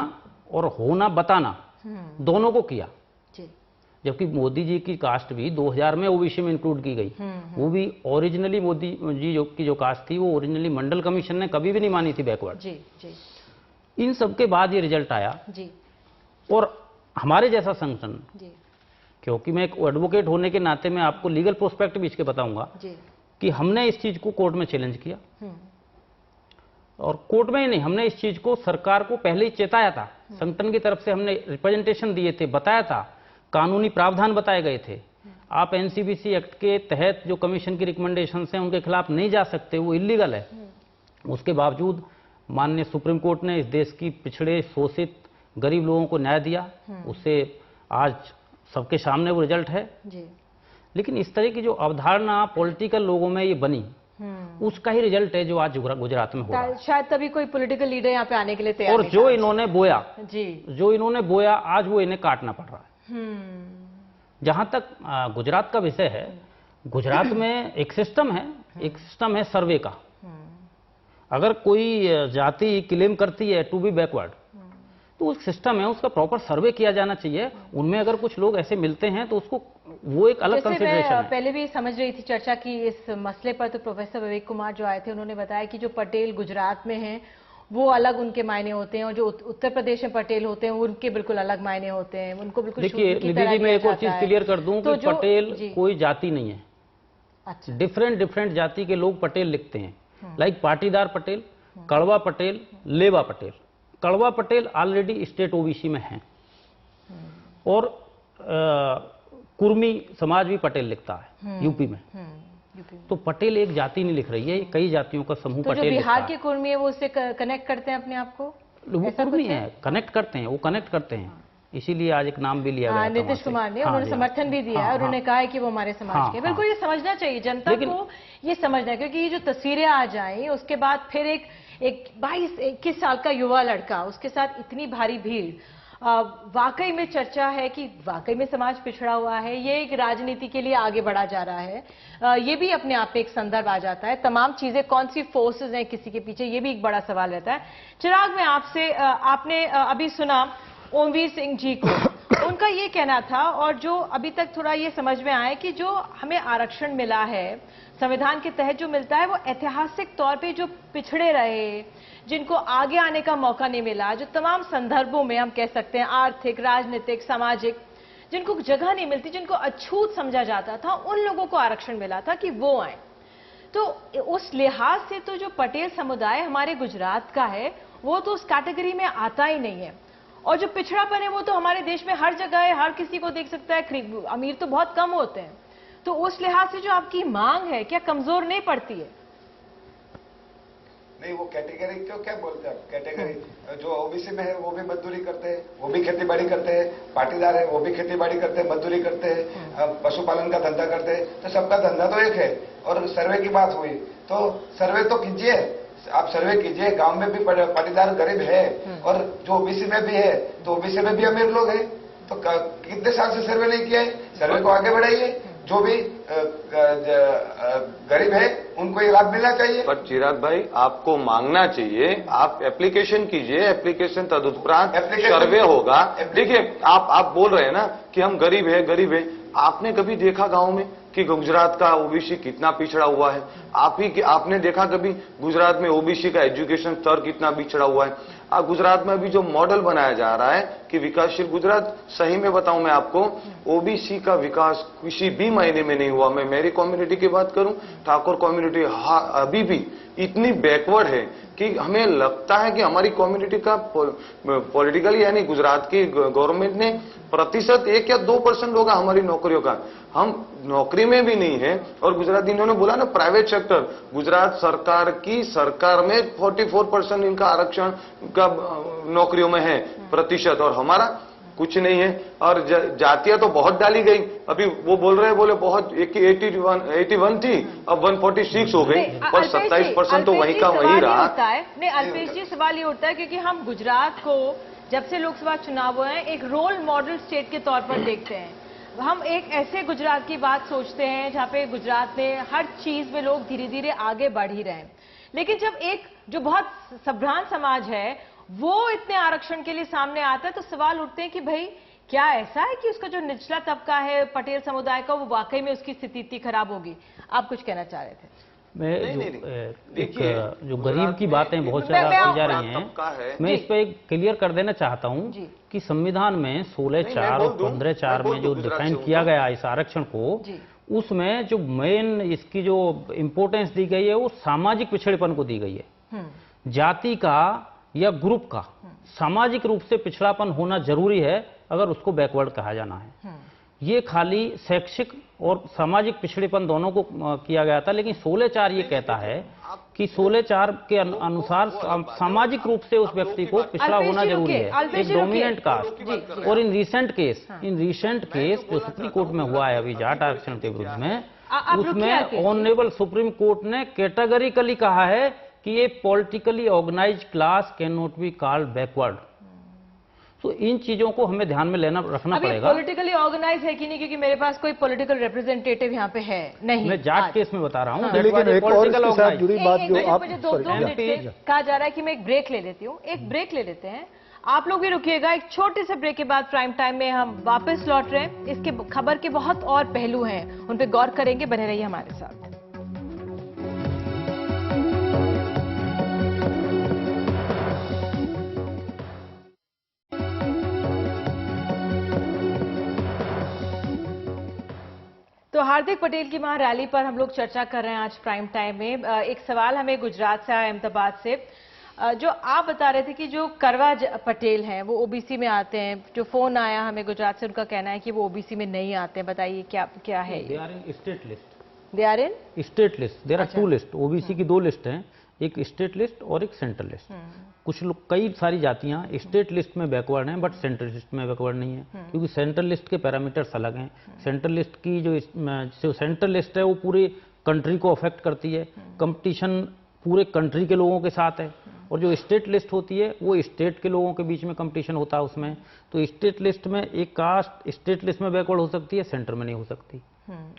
और होना बताना दोनों को किया जी। जबकि मोदी जी की कास्ट भी 2000 में ओबीसी में इंक्लूड की गई। वो भी ओरिजिनली मोदी जी की जो कास्ट थी वो ओरिजिनली मंडल कमीशन ने कभी भी नहीं मानी थी बैकवर्ड। जी जी। इन सब के बाद ये रिजल्ट आया जी। और हमारे जैसा संगठन, जी। क्योंकि मैं एक एडवोकेट होने के नाते मैं आपको लीगल प्रोस्पेक्टिव इसके बताऊंगा जी। कि हमने इस चीज को कोर्ट में चैलेंज किया और कोर्ट में ही नहीं, हमने इस चीज को सरकार को पहले ही चेताया था। संगठन की तरफ से हमने रिप्रेजेंटेशन दिए थे, बताया था, कानूनी प्रावधान बताए गए थे। आप एनसीबीसी एक्ट के तहत जो कमीशन की रिकमेंडेशन हैं उनके खिलाफ नहीं जा सकते, वो इलीगल है। उसके बावजूद माननीय सुप्रीम कोर्ट ने इस देश की पिछड़े शोषित गरीब लोगों को न्याय दिया, उससे आज सबके सामने वो रिजल्ट है। जी। लेकिन इस तरह की जो अवधारणा पॉलिटिकल लोगों में ये बनी, उसका ही रिजल्ट है जो आज गुजरात में हो रहा है। शायद तभी कोई पॉलिटिकल लीडर यहाँ पे आने के लिए तैयार और नहीं जो था। इन्होंने बोया, जी, जो इन्होंने बोया आज वो इन्हें काटना पड़ रहा है। जहां तक गुजरात का विषय है, गुजरात में एक सिस्टम है सर्वे का। अगर कोई जाति क्लेम करती है टू बी बैकवर्ड, तो उस सिस्टम है, उसका प्रॉपर सर्वे किया जाना चाहिए। उनमें अगर कुछ लोग ऐसे मिलते हैं तो उसको वो एक अलग कंसिडरेशन है। पहले भी समझ रही थी चर्चा की इस मसले पर, तो प्रोफेसर विवेक कुमार जो आए थे उन्होंने बताया कि जो पटेल गुजरात में हैं वो अलग उनके मायने होते हैं और जो उत्तर प्रदेश में पटेल होते हैं उनके बिल्कुल अलग मायने होते हैं। उनको बिल्कुल देखिए निधि जी, मैं एक और चीज क्लियर कर दूं कि पटेल कोई जाति नहीं है। अच्छा। डिफरेंट जाति के लोग पटेल लिखते हैं, लाइक पाटीदार पटेल, कड़वा पटेल, लेवा पटेल। कड़वा पटेल ऑलरेडी स्टेट ओबीसी में हैं और कुर्मी समाज भी पटेल लिखता है यूपी में। तो पटेल एक जाति नहीं लिख रही है, कई जातियों का समूह तो पटेल जो बिहार लिखता के कुर्मी है वो उससे कनेक्ट करते हैं अपने आप को, वो कुर्मी है, कनेक्ट करते हैं, इसीलिए आज एक नाम भी लिया गया नीतीश कुमार ने। उन्होंने समर्थन भी दिया है और उन्होंने कहा है कि वो हमारे समाज के। बिल्कुल ये समझना चाहिए जनता को, ये समझना है, क्योंकि ये जो तस्वीरें आ जाएं उसके बाद फिर एक 22-21 साल का युवा लड़का, उसके साथ इतनी भारी भीड़, वाकई में चर्चा है कि वाकई में समाज पिछड़ा हुआ है। ये एक राजनीति के लिए आगे बढ़ा जा रहा है। ये भी अपने आप में एक संदर्भ आ जाता है। तमाम चीजें, कौन सी फोर्सेस हैं किसी के पीछे, ये भी एक बड़ा सवाल रहता है। चिराग, में आपसे, आपने अभी सुना ओमवीर सिंह जी को, उनका ये कहना था, और जो अभी तक थोड़ा ये समझ में आया कि जो हमें आरक्षण मिला है संविधान के तहत जो मिलता है, वो ऐतिहासिक तौर पे जो पिछड़े रहे, जिनको आगे आने का मौका नहीं मिला, जो तमाम संदर्भों में हम कह सकते हैं आर्थिक, राजनीतिक, सामाजिक, जिनको जगह नहीं मिलती, जिनको अछूत समझा जाता था, उन लोगों को आरक्षण मिला था कि वो आए। तो उस लिहाज से तो जो पटेल समुदाय हमारे गुजरात का है वो तो उस कैटेगरी में आता ही नहीं है। और जो पिछड़ापन है वो तो हमारे देश में हर जगह है, हर किसी को देख सकता है, अमीर तो बहुत कम होते हैं। तो उस लिहाज से जो आपकी मांग है क्या कमजोर नहीं पड़ती है? नहीं, वो कैटेगरी क्यों क्या बोलते हैं? कैटेगरी जो ओबीसी में है वो भी मजदूरी करते हैं, वो भी खेती बाड़ी करते हैं, पाटीदार है वो भी खेती बाड़ी करते हैं, मजदूरी करते हैं, पशुपालन का धंधा करते हैं, तो सबका धंधा तो एक है। और सर्वे की बात हुई तो सर्वे तो कीजिए, आप सर्वे कीजिए, गांव में भी पाटीदार गरीब है और जो ओबीसी में भी है तो ओबीसी में भी अमीर लोग हैं। तो कितने साल से सर्वे नहीं किया है? सर्वे को आगे बढ़ाइए, जो भी गरीब है उनको ये लाभ मिलना चाहिए। पर चिराग भाई, आपको मांगना चाहिए, आप एप्लीकेशन कीजिए, एप्लीकेशन तदुपरांत सर्वे होगा। देखिए, आप बोल रहे हैं ना कि हम गरीब है। आपने कभी देखा गांव में कि गुजरात का ओबीसी कितना पिछड़ा हुआ है? आपने देखा कभी गुजरात में ओबीसी का एजुकेशन स्तर कितना पिछड़ा हुआ है? गुजरात में अभी जो मॉडल बनाया जा रहा है कि विकासशील गुजरात, सही में बताऊं मैं आपको, ओबीसी का विकास किसी भी महीने में नहीं हुआ। मैं मेरी कम्युनिटी की बात करूं, ठाकुर कम्युनिटी अभी भी इतनी बैकवर्ड है कि हमें लगता है कि हमारी कम्युनिटी का पॉलिटिकली, यानी गुजरात की गवर्नमेंट ने प्रतिशत 1 या 2% होगा हमारी नौकरियों का, हम नौकरी में भी नहीं है। और गुजरात, इन्होंने बोला ना प्राइवेट सेक्टर, गुजरात सरकार में 44% इनका आरक्षण का नौकरियों में है प्रतिशत, और हमारा कुछ नहीं है। और जातियां तो बहुत डाली गई, अभी वो बोले बहुत 81 थी, अब 146 हो गई, और 27% तो वहीं का वहीं रहा। नहीं अल्पेश जी, सवाल ये उठता है क्योंकि हम गुजरात को जब से लोकसभा चुनाव हुए हैं एक रोल मॉडल स्टेट के तौर पर देखते हैं। हम एक ऐसे गुजरात की बात सोचते हैं जहां पे गुजरात में हर चीज में लोग धीरे धीरे आगे बढ़ ही रहे हैं, लेकिन जब एक जो बहुत संभ्रांत समाज है वो इतने आरक्षण के लिए सामने आता है तो सवाल उठते हैं कि भाई क्या ऐसा है कि उसका जो निचला तबका है पटेल समुदाय का वो वाकई में उसकी स्थिति इतनी खराब होगी? आप कुछ कहना चाह रहे थे? जो गरीब की बातें बहुत ज्यादा की जा रही हैं, मैं इस पे एक क्लियर कर देना चाहता हूं कि संविधान में 16(4) और 15(4) में जो डिफाइन किया गया इस आरक्षण को, उसमें जो मेन इसकी जो इम्पोर्टेंस दी गई है वो सामाजिक पिछड़ेपन को दी गई है। जाति का या ग्रुप का सामाजिक रूप से पिछड़ापन होना जरूरी है अगर उसको बैकवर्ड कहा जाना है। ये खाली शैक्षिक और सामाजिक पिछड़ेपन दोनों को किया गया था, लेकिन 16(4) ये कहता है कि 16(4) के अनुसार सामाजिक रूप से उस व्यक्ति को पिछड़ा होना जरूरी है, एक डोमिनेंट कास्ट। और इन रिसेंट केस जो सुप्रीम कोर्ट में हुआ है अभी जाट आरक्षण के विरुद्ध में, उसमें ऑनरेबल सुप्रीम कोर्ट ने कैटेगरिकली कहा है कि ये politically organised class can not be called backward. तो इन चीजों को हमें ध्यान में रखना पड़ेगा। पॉलिटिकली ऑर्गेनाइज है कि नहीं, क्योंकि मेरे पास कोई पॉलिटिकल रिप्रेजेंटेटिव यहाँ पे है नहीं। मैं जाट केस में बता रहा हूँ। लेकिन एक और इसके साथ जुड़ी बात जो आप मुझे 2 मिनट से कहा जा रहा है कि मैं एक ब्रेक ले लेती हूँ, एक ब्रेक ले लेते हैं। आप लोग भी रुकिएगा, एक छोटे से ब्रेक के बाद प्राइम टाइम में हम वापस लौट रहे हैं। इसके खबर के बहुत और पहलू हैं, उन पर गौर करेंगे, बने रहिए हमारे साथ। तो हार्दिक पटेल की महारैली पर हम लोग चर्चा कर रहे हैं आज प्राइम टाइम में। एक सवाल हमें गुजरात से आया, अहमदाबाद से, जो आप बता रहे थे कि जो करवा पटेल हैं वो ओबीसी में आते हैं। जो फोन आया हमें गुजरात से, उनका कहना है कि वो ओबीसी में नहीं आते हैं। बताइए क्या है? They are in state list. They are in state list. There are 2 list. OBC की 2 लिस्ट हैं, एक स्टेट लिस्ट और एक सेंट्रल लिस्ट। कुछ लोग, कई सारी जातियां स्टेट लिस्ट में बैकवर्ड हैं बट सेंट्रल लिस्ट में बैकवर्ड नहीं है, क्योंकि सेंट्रल लिस्ट के पैरामीटर्स अलग हैं। सेंट्रल लिस्ट की जो सेंट्रल लिस्ट है वो पूरी कंट्री को अफेक्ट करती है, कंपटीशन पूरे कंट्री के लोगों के साथ है। और जो स्टेट लिस्ट होती है वो स्टेट के लोगों के बीच में कंपटीशन होता है उसमें। तो स्टेट लिस्ट में एक कास्ट स्टेट लिस्ट में बैकवर्ड हो सकती है, सेंटर में नहीं हो सकती।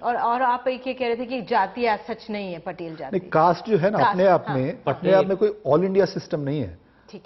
और आप ये कह रहे थे कि जाति आज सच नहीं है, पटेल जाति। नहीं, कास्ट जो है ना अपने आप में कोई ऑल इंडिया सिस्टम नहीं है।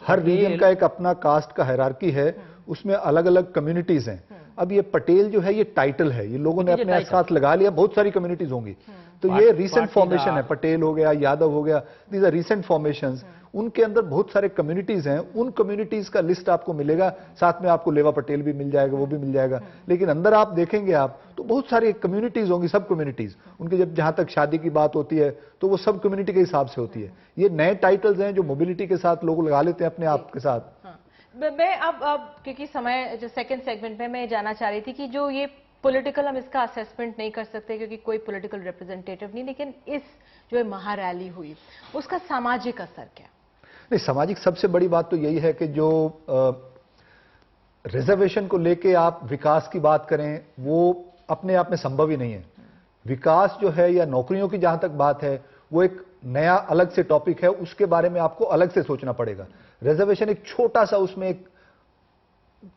हर रीजन का एक अपना कास्ट का हायरार्की है, उसमें अलग अलग कम्युनिटीज हैं। अब ये पटेल जो है ये टाइटल है, ये लोगों ने अपने साथ लगा लिया, बहुत सारी कम्युनिटीज होंगी। तो ये रिसेंट फॉर्मेशन है, पटेल हो गया, यादव हो गया, दीज आर रिसेंट फॉर्मेशंस। उनके अंदर बहुत सारे कम्युनिटीज हैं, उन कम्युनिटीज का लिस्ट आपको मिलेगा, साथ में आपको लेवा पटेल भी मिल जाएगा, वो भी मिल जाएगा। लेकिन अंदर आप देखेंगे आप तो बहुत सारी कम्युनिटीज होंगी, सब कम्युनिटीज उनके, जब जहां तक शादी की बात होती है तो वो सब कम्युनिटी के हिसाब से होती है। ये नए टाइटल्स हैं जो मोबिलिटी के साथ लोग लगा लेते हैं अपने आप के साथ। मैं अब क्योंकि समय जो सेकंड सेगमेंट में मैं जानना चाह रही थी कि जो ये पॉलिटिकल, हम इसका असेसमेंट नहीं कर सकते क्योंकि कोई पॉलिटिकल रिप्रेजेंटेटिव नहीं, लेकिन इस जो महारैली हुई उसका सामाजिक असर क्या? नहीं, सामाजिक सबसे बड़ी बात तो यही है कि जो रिजर्वेशन को लेके आप विकास की बात करें वो अपने आप में संभव ही नहीं है। विकास जो है या नौकरियों की जहां तक बात है वो एक नया अलग से टॉपिक है, उसके बारे में आपको अलग से सोचना पड़ेगा। रिजर्वेशन एक छोटा सा उसमें एक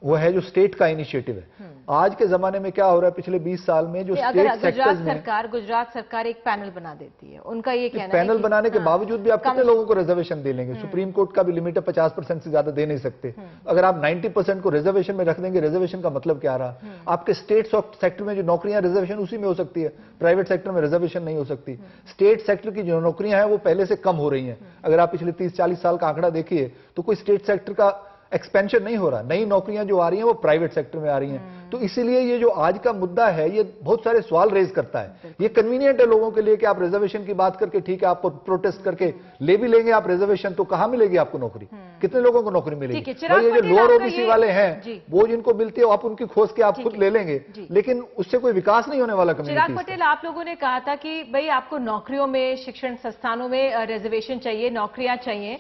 वो है जो स्टेट का इनिशिएटिव है। आज के जमाने में क्या हो रहा है, पिछले 20 साल में जो स्टेट सेक्टर्स में गुजरात सरकार एक पैनल बना देती है, उनका ये कहना है पैनल बनाने के बावजूद भी आप कितने लोगों को रिजर्वेशन दे लेंगे? सुप्रीम कोर्ट का भी लिमिट है 50% से ज्यादा दे नहीं सकते। अगर आप 90% को रिजर्वेशन में रख देंगे, रिजर्वेशन का मतलब क्या रहा? आपके स्टेट सेक्टर में जो नौकरियां रिजर्वेशन उसी में हो सकती है, प्राइवेट सेक्टर में रिजर्वेशन नहीं हो सकती। स्टेट सेक्टर की जो नौकरियां हैं वो पहले से कम हो रही हैं। अगर आप पिछले 30-40 साल का आंकड़ा देखिए तो कोई स्टेट सेक्टर का एक्सपेंशन नहीं हो रहा, नई नौकरियां जो आ रही हैं वो प्राइवेट सेक्टर में आ रही हैं। तो इसीलिए ये जो आज का मुद्दा है ये बहुत सारे सवाल रेज करता है। ये कन्वीनियंट है लोगों के लिए कि आप रिजर्वेशन की बात करके ठीक है, आप प्रोटेस्ट करके ले भी लेंगे आप रिजर्वेशन, तो कहां मिलेगी आपको नौकरी? कितने लोगों को नौकरी मिलेगी? भाई ये जो लोअर ओबीसी वाले हैं वो जिनको मिलती है आप उनकी खोज के आप खुद ले लेंगे, लेकिन उससे कोई विकास नहीं होने वाला कम्युनिटी। चिराग पटेल, आप लोगों ने कहा था कि भाई आपको नौकरियों में, शिक्षण संस्थानों में रिजर्वेशन चाहिए, नौकरियां चाहिए,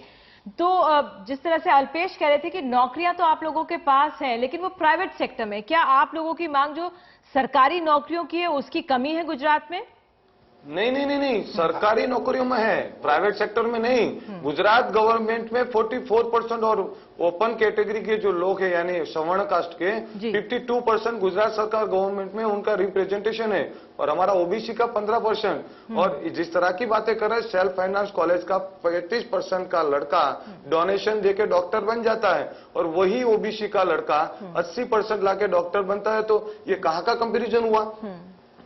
तो जिस तरह से अल्पेश कह रहे थे कि नौकरियां तो आप लोगों के पास हैं लेकिन वो प्राइवेट सेक्टर में, क्या आप लोगों की मांग जो सरकारी नौकरियों की है उसकी कमी है गुजरात में? नहीं, सरकारी नौकरियों में है, प्राइवेट सेक्टर में नहीं। गुजरात गवर्नमेंट में 44% और ओपन कैटेगरी के जो लोग हैं यानी सवर्ण कास्ट के 52% गुजरात सरकार गवर्नमेंट में उनका रिप्रेजेंटेशन है, और हमारा ओबीसी का 15%। और जिस तरह की बातें कर रहे हैं, सेल्फ फाइनेंस कॉलेज का 35% का लड़का डोनेशन देके डॉक्टर बन जाता है और वही ओबीसी का लड़का 80% लाके डॉक्टर बनता है, तो ये कहां का कंपैरिजन हुआ?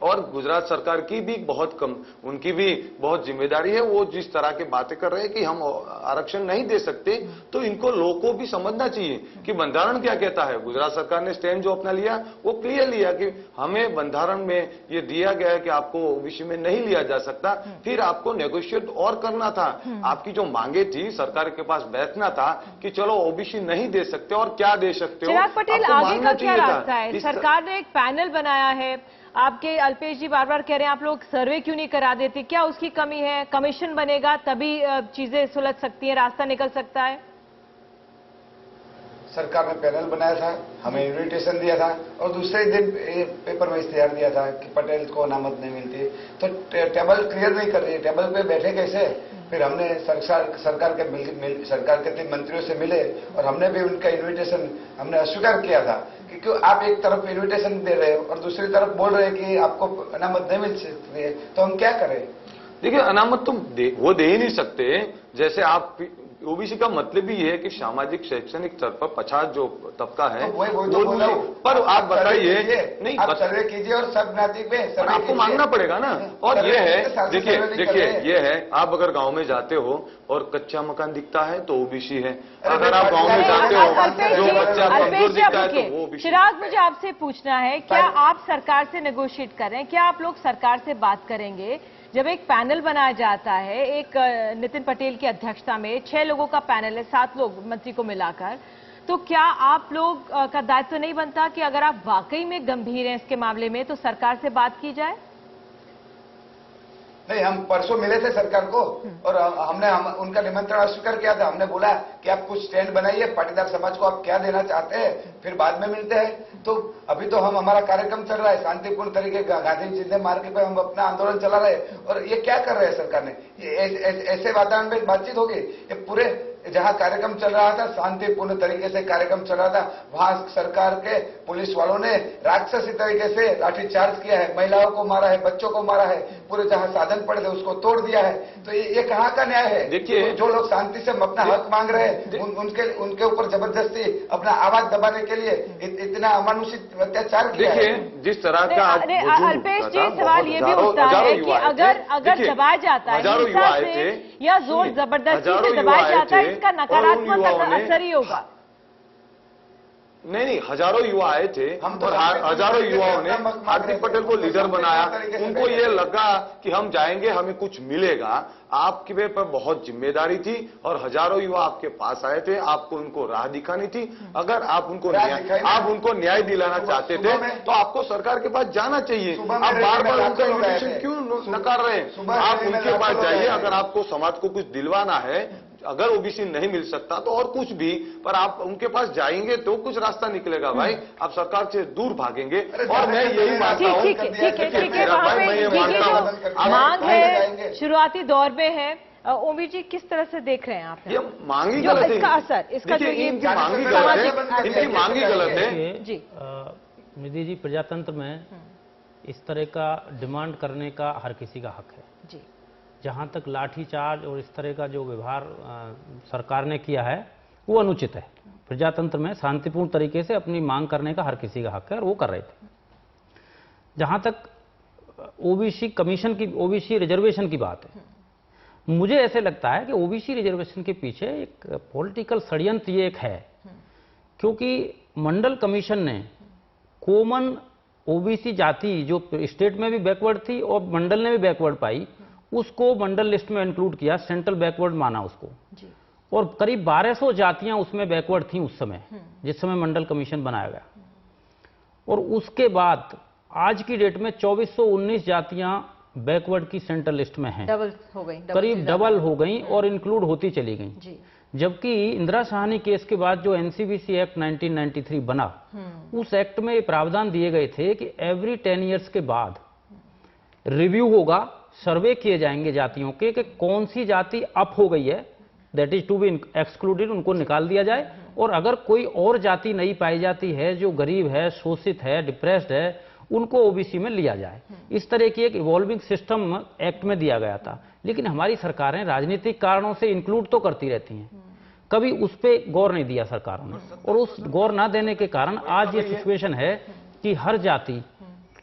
और गुजरात सरकार की भी बहुत कम, उनकी भी बहुत जिम्मेदारी है। वो जिस तरह की बातें कर रहे हैं कि हम आरक्षण नहीं दे सकते, तो इनको लोगों को भी समझना चाहिए कि बंधारण क्या कहता है। गुजरात सरकार ने स्टैंड जो अपना लिया वो क्लियर लिया कि हमें बंधारण में ये दिया गया है कि आपको ओबीसी में नहीं लिया जा सकता, फिर आपको नेगोशिएट और करना था। आपकी जो मांगे थी सरकार के पास बैठना था कि चलो ओबीसी नहीं दे सकते और क्या दे सकते हो। चिराग पटेल, आगे का क्या रास्ता है? सरकार ने एक पैनल बनाया है, आपके अल्पेश जी बार बार कह रहे हैं आप लोग सर्वे क्यों नहीं करा देते, क्या उसकी कमी है? कमीशन बनेगा तभी चीजें सुलझ सकती हैं, रास्ता निकल सकता है? सरकार ने पैनल बनाया था, हमें इन्विटेशन दिया था और दूसरे दिन पेपर में इश्तेहार दिया था कि पटेल को अनामत नहीं मिलती, तो टेबल क्लियर नहीं कर रही है, टेबल पे बैठे कैसे? फिर हमने सरकार के 3 मंत्रियों से मिले और हमने भी उनका इन्विटेशन हमने अस्वीकार किया था कि क्यों आप एक तरफ इन्विटेशन दे रहे हो और दूसरी तरफ बोल रहे हैं कि आपको अनामत नहीं मिल सकती है, तो हम क्या करें? देखिए, अनामत तो वो दे ही नहीं सकते। जैसे आप ओबीसी का मतलब ही है कि सामाजिक शैक्षणिक स्तर पर पछात जो तबका है तो पर आप बताइए, नहीं आप सर्वे कीजिए और सब ज्ञाति में आपको मांगना पड़ेगा ना। और ये है, देखिए ये है, आप अगर गांव में जाते हो और कच्चा मकान दिखता है तो ओबीसी है, अगर आप गांव में जाते हो जो बच्चा कमजोर दिखता है तो वो ओबीसी। चिराग, मुझे आपसे पूछना है, क्या आप सरकार से नेगोशिएट कर रहे हैं? क्या आप लोग सरकार से बात करेंगे? जब एक पैनल बनाया जाता है, एक नितिन पटेल की अध्यक्षता में 6 लोगों का पैनल है, 7 लोग मंत्री को मिलाकर, तो क्या आप लोग का दायित्व नहीं बनता कि अगर आप वाकई में गंभीर हैं इसके मामले में तो सरकार से बात की जाए? नहीं, हम परसों मिले थे सरकार को और हमने उनका निमंत्रण अस्वीकार किया था। हमने बोला कि आप कुछ स्टैंड बनाइए, पाटीदार समाज को आप क्या देना चाहते हैं, फिर बाद में मिलते हैं। तो अभी तो हमारा कार्यक्रम चल रहा है शांतिपूर्ण तरीके का, गांधी जिंदे मार्ग पे हम अपना आंदोलन चला रहे हैं। और ये क्या कर रहे हैं सरकार ने? ये ऐसे वातावरण में बातचीत होगी? ये पूरे जहां कार्यक्रम चल रहा था, शांतिपूर्ण तरीके से कार्यक्रम चल रहा था, वहां सरकार के पुलिस वालों ने राक्षसी तरीके से लाठीचार्ज किया है, महिलाओं को मारा है, बच्चों को मारा है, पूरे जहां साधन पड़े थे उसको तोड़ दिया है। तो ये कहां का न्याय है? देखिए, जो लोग शांति से अपना हक मांग रहे हैं, उनके ऊपर जबरदस्ती अपना आवाज दबाने के लिए इतना अमानुषिक अत्याचार किया है। देखिए, जिस तरह का आज अल्पेश जी, सवाल ये भी उठता है कि अगर दबाया जाता है हिंसा से या जोर जबरदस्ती से दबाया जाता है, इसका नकारात्मक असर ही होगा। नहीं, हजारों युवा आए थे और हजारों युवाओं ने हार्दिक पटेल को लीडर बनाया। उनको ये लगा कि हम जाएंगे, हमें कुछ मिलेगा। आपके पर बहुत जिम्मेदारी थी और हजारों युवा आपके पास आए थे, आपको उनको राह दिखानी थी। अगर आप उनको न्याय दिलाना चाहते थे तो आपको सरकार के पास जाना चाहिए। आप बार बार उनका इन्विटेशन क्यों नकार रहे हैं? आप उनके पास जाइए। अगर आपको समाज को कुछ दिलवाना है, अगर ओबीसी नहीं मिल सकता तो और कुछ भी, पर आप उनके पास जाएंगे तो कुछ रास्ता निकलेगा भाई। आप सरकार से दूर भागेंगे और मैं यही मानता हूँ। ठीक है, मांग है, शुरुआती दौर में है। ओमी जी, किस तरह से देख रहे हैं आप? ये मांगी गलत है, इसका असर, इसका जो ये इनकी मांगी गलत है, इनकी मांगी गलत है जी। निधि जी, प्रजातंत्र में इस तरह का डिमांड करने का हर किसी का हक है जी। जहां तक लाठीचार्ज और इस तरह का जो व्यवहार सरकार ने किया है वो अनुचित है। प्रजातंत्र में शांतिपूर्ण तरीके से अपनी मांग करने का हर किसी का हक है और वो कर रहे थे। जहां तक ओबीसी कमीशन की, ओबीसी रिजर्वेशन की बात है, मुझे ऐसे लगता है कि ओबीसी रिजर्वेशन के पीछे एक पॉलिटिकल षड्यंत्र ये एक है, क्योंकि मंडल कमीशन ने कॉमन ओबीसी जाति जो स्टेट में भी बैकवर्ड थी और मंडल ने भी बैकवर्ड पाई, उसको मंडल लिस्ट में इंक्लूड किया, सेंट्रल बैकवर्ड माना उसको जी। और करीब 1200 जातियां उसमें बैकवर्ड थीं उस समय, जिस समय मंडल कमीशन बनाया गया। और उसके बाद आज की डेट में 2419 जातियां बैकवर्ड की सेंट्रल लिस्ट में हैं, डबल हो गई, करीब डबल हो गई और इंक्लूड होती चली गई। जबकि इंदिरा साहनी केस के बाद जो एनसीबीसी एक्ट 1993 बना, उस एक्ट में ये प्रावधान दिए गए थे कि एवरी 10 ईयर्स के बाद रिव्यू होगा, सर्वे किए जाएंगे जातियों के कि कौन सी जाति अप हो गई है, that is to be excluded, उनको निकाल दिया जाए। और अगर कोई और जाति नई पाई जाती है जो गरीब है, शोषित है, डिप्रेस्ड है, उनको ओबीसी में लिया जाए। इस तरह की एक इवॉल्विंग सिस्टम एक्ट में दिया गया था। लेकिन हमारी सरकारें राजनीतिक कारणों से इंक्लूड तो करती रहती हैं, कभी उस पर गौर नहीं दिया सरकारों ने, और उस गौर ना देने के कारण आज ये सिचुएशन है कि हर जाति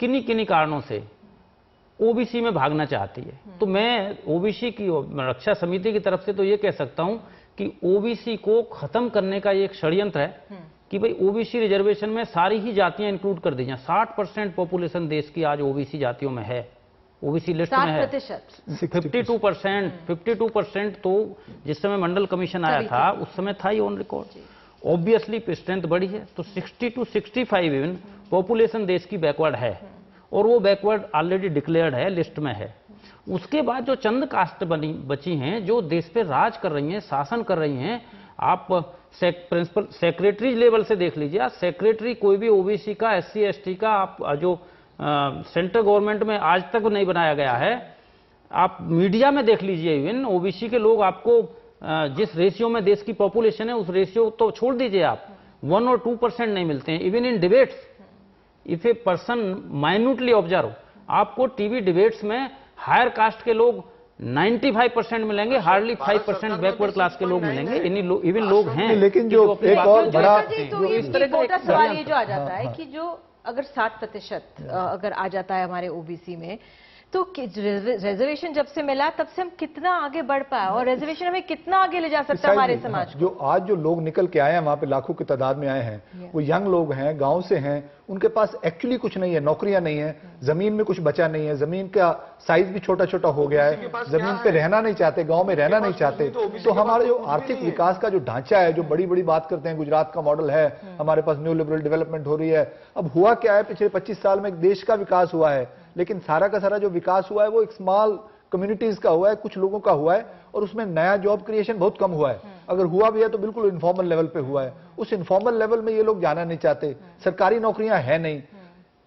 किन्हीं किन्हीं कारणों से ओबीसी में भागना चाहती है। तो मैं ओबीसी की रक्षा समिति की तरफ से तो ये कह सकता हूं कि ओबीसी को खत्म करने का ये एक षड्यंत्र है कि भाई ओबीसी रिजर्वेशन में सारी ही जातियां इंक्लूड कर दी जाए। 60% पॉपुलेशन देश की आज ओबीसी जातियों में है, ओबीसी लिस्ट में है। 52% तो जिस समय मंडल कमीशन आया था उस समय था ही ऑन रिकॉर्ड। ऑब्वियसली स्ट्रेंथ बढ़ी है, तो 60 to 65 इवन पॉपुलेशन देश की बैकवर्ड है, और वो बैकवर्ड ऑलरेडी डिक्लेयर्ड है, लिस्ट में है। उसके बाद जो चंद कास्ट बची हैं जो देश पे राज कर रही हैं, शासन कर रही हैं, आप प्रिंसिपल सेक्रेटरी लेवल से देख लीजिए, आप सेक्रेटरी कोई भी ओबीसी का, एससी एसटी का, आप जो सेंट्रल गवर्नमेंट में आज तक नहीं बनाया गया है, आप मीडिया में देख लीजिए, इवन ओबीसी के लोग आपको जिस रेशियो में देश की पॉपुलेशन है उस रेशियो तो छोड़ दीजिए, आप 1 और 2% नहीं मिलते हैं। Even in debates, if a person minutely observe, आपको टीवी डिबेट्स में हायर कास्ट के लोग 95% मिलेंगे, हार्डली 5% बैकवर्ड क्लास के लोग मिलेंगे, इवन लोग हैं। लेकिन जो एक और बड़ा तो इस तरह का सवाल ये जो आ जाता है कि जो अगर 60% अगर आ जाता है हमारे ओबीसी में, तो रिजर्वेशन जब से मिला तब से हम कितना आगे बढ़ पाए, और रिजर्वेशन हमें कितना आगे ले जा सकता है हमारे समाज को। जो आज जो लोग निकल के आए हैं वहां पे लाखों की तादाद में आए हैं, वो यंग लोग हैं, गांव से हैं, उनके पास एक्चुअली कुछ नहीं है, नौकरियां नहीं है, जमीन में कुछ बचा नहीं है, जमीन का साइज भी छोटा छोटा हो गया है, जमीन पे रहना नहीं चाहते, गांव में रहना नहीं चाहते। तो हमारा जो आर्थिक विकास का जो ढांचा है, जो बड़ी बड़ी बात करते हैं, गुजरात का मॉडल है, हमारे पास न्यू लिबरल डेवलपमेंट हो रही है। अब हुआ क्या है, पिछले 25 साल में देश का विकास हुआ है, लेकिन सारा का सारा जो विकास हुआ है वो एक स्मॉल कम्युनिटीज का हुआ है, कुछ लोगों का हुआ है, और उसमें नया जॉब क्रिएशन बहुत कम हुआ है। अगर हुआ भी है तो बिल्कुल इनफॉर्मल लेवल पे हुआ है। उस इनफॉर्मल लेवल में ये लोग जाना नहीं चाहते, सरकारी नौकरियां है नहीं,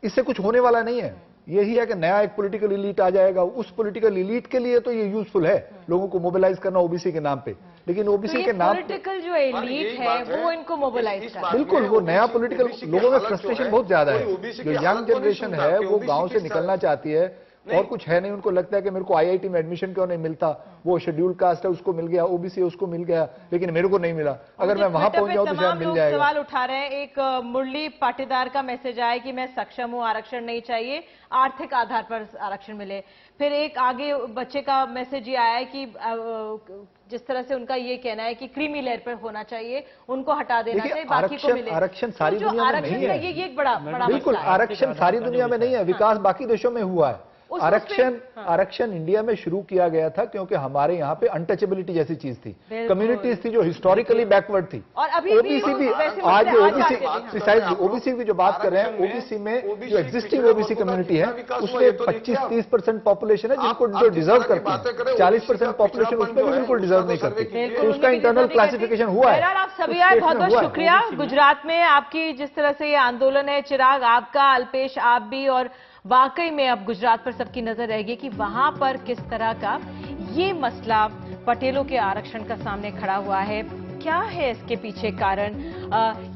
इससे कुछ होने वाला नहीं है। यही है कि नया एक पॉलिटिकल इलीट आ जाएगा, उस पॉलिटिकल इलीट के लिए तो ये यूजफुल है, लोगों को मोबिलाइज करना ओबीसी के नाम पे। लेकिन ओबीसी तो के नाम पॉलिटिकल जो एलीट है वो इनको मोबिलाइज कर बिल्कुल, वो नया पॉलिटिकल लोगों में फ्रस्ट्रेशन बहुत ज्यादा है। जो यंग जनरेशन है वो गांव से निकलना चाहती है और कुछ है नहीं, उनको लगता है कि मेरे को आईआईटी में एडमिशन क्यों नहीं मिलता, वो शेड्यूल्ड कास्ट है उसको मिल गया, ओबीसी है उसको मिल गया, लेकिन मेरे को नहीं मिला, अगर मैं वहां पहुंच जाऊं तो शायद मिल जाएगा। सवाल उठा रहे हैं। एक मुरली पाटीदार का मैसेज आया कि मैं सक्षम हूं, आरक्षण नहीं चाहिए, आर्थिक आधार पर आरक्षण मिले। फिर एक आगे बच्चे का मैसेज ये आया है कि जिस तरह से उनका ये कहना है कि क्रीमी लेयर पर होना चाहिए, उनको हटा देना चाहिए, बाकी को मिले। आरक्षण सारी दुनिया में नहीं है, ये एक बड़ा बिल्कुल आरक्षण सारी दुनिया में नहीं है, विकास बाकी देशों में हुआ है। आरक्षण इंडिया में शुरू किया गया था क्योंकि हमारे यहाँ पे अनटचेबिलिटी जैसी चीज थी, कम्युनिटीज थी जो हिस्टोरिकली बैकवर्ड थी। और अभी ओबीसी भी आज ओबीसी की जो बात कर रहे हैं, ओबीसी में जो एग्जिस्टिंग ओबीसी कम्युनिटी है उसमें 25-30% पॉपुलेशन है जिनको जो डिजर्व करती है, 40% पॉपुलेशन उसमें भी बिल्कुल डिजर्व नहीं करती, तो उसका इंटरनल क्लासिफिकेशन हुआ है। आप सभी आए, बहुत बहुत शुक्रिया। गुजरात में आपकी जिस तरह से ये आंदोलन है, चिराग आपका, अल्पेश आप भी, और वाकई में अब गुजरात पर सबकी नजर रहेगी कि वहां पर किस तरह का ये मसला पटेलों के आरक्षण का सामने खड़ा हुआ है, क्या है इसके पीछे कारण।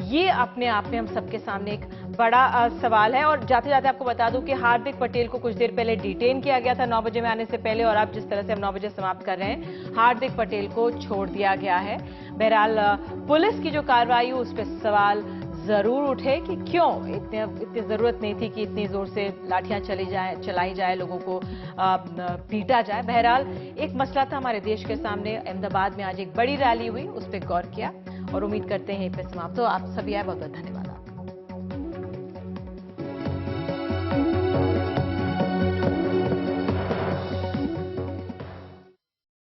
ये अपने आप में हम सबके सामने एक बड़ा सवाल है। और जाते जाते आपको बता दूं कि हार्दिक पटेल को कुछ देर पहले डिटेन किया गया था 9 बजे में आने से पहले, और अब जिस तरह से हम 9 बजे समाप्त कर रहे हैं, हार्दिक पटेल को छोड़ दिया गया है। बहरहाल पुलिस की जो कार्रवाई उस पर सवाल जरूर उठे कि क्यों इतनी जरूरत नहीं थी कि इतनी जोर से लाठियां चलाई जाए, लोगों को पीटा जाए। बहरहाल एक मसला था हमारे देश के सामने। अहमदाबाद में आज एक बड़ी रैली हुई, उस पर गौर किया और उम्मीद करते हैं इस पर समाप्त हो। आप सभी आए, बहुत बहुत धन्यवाद।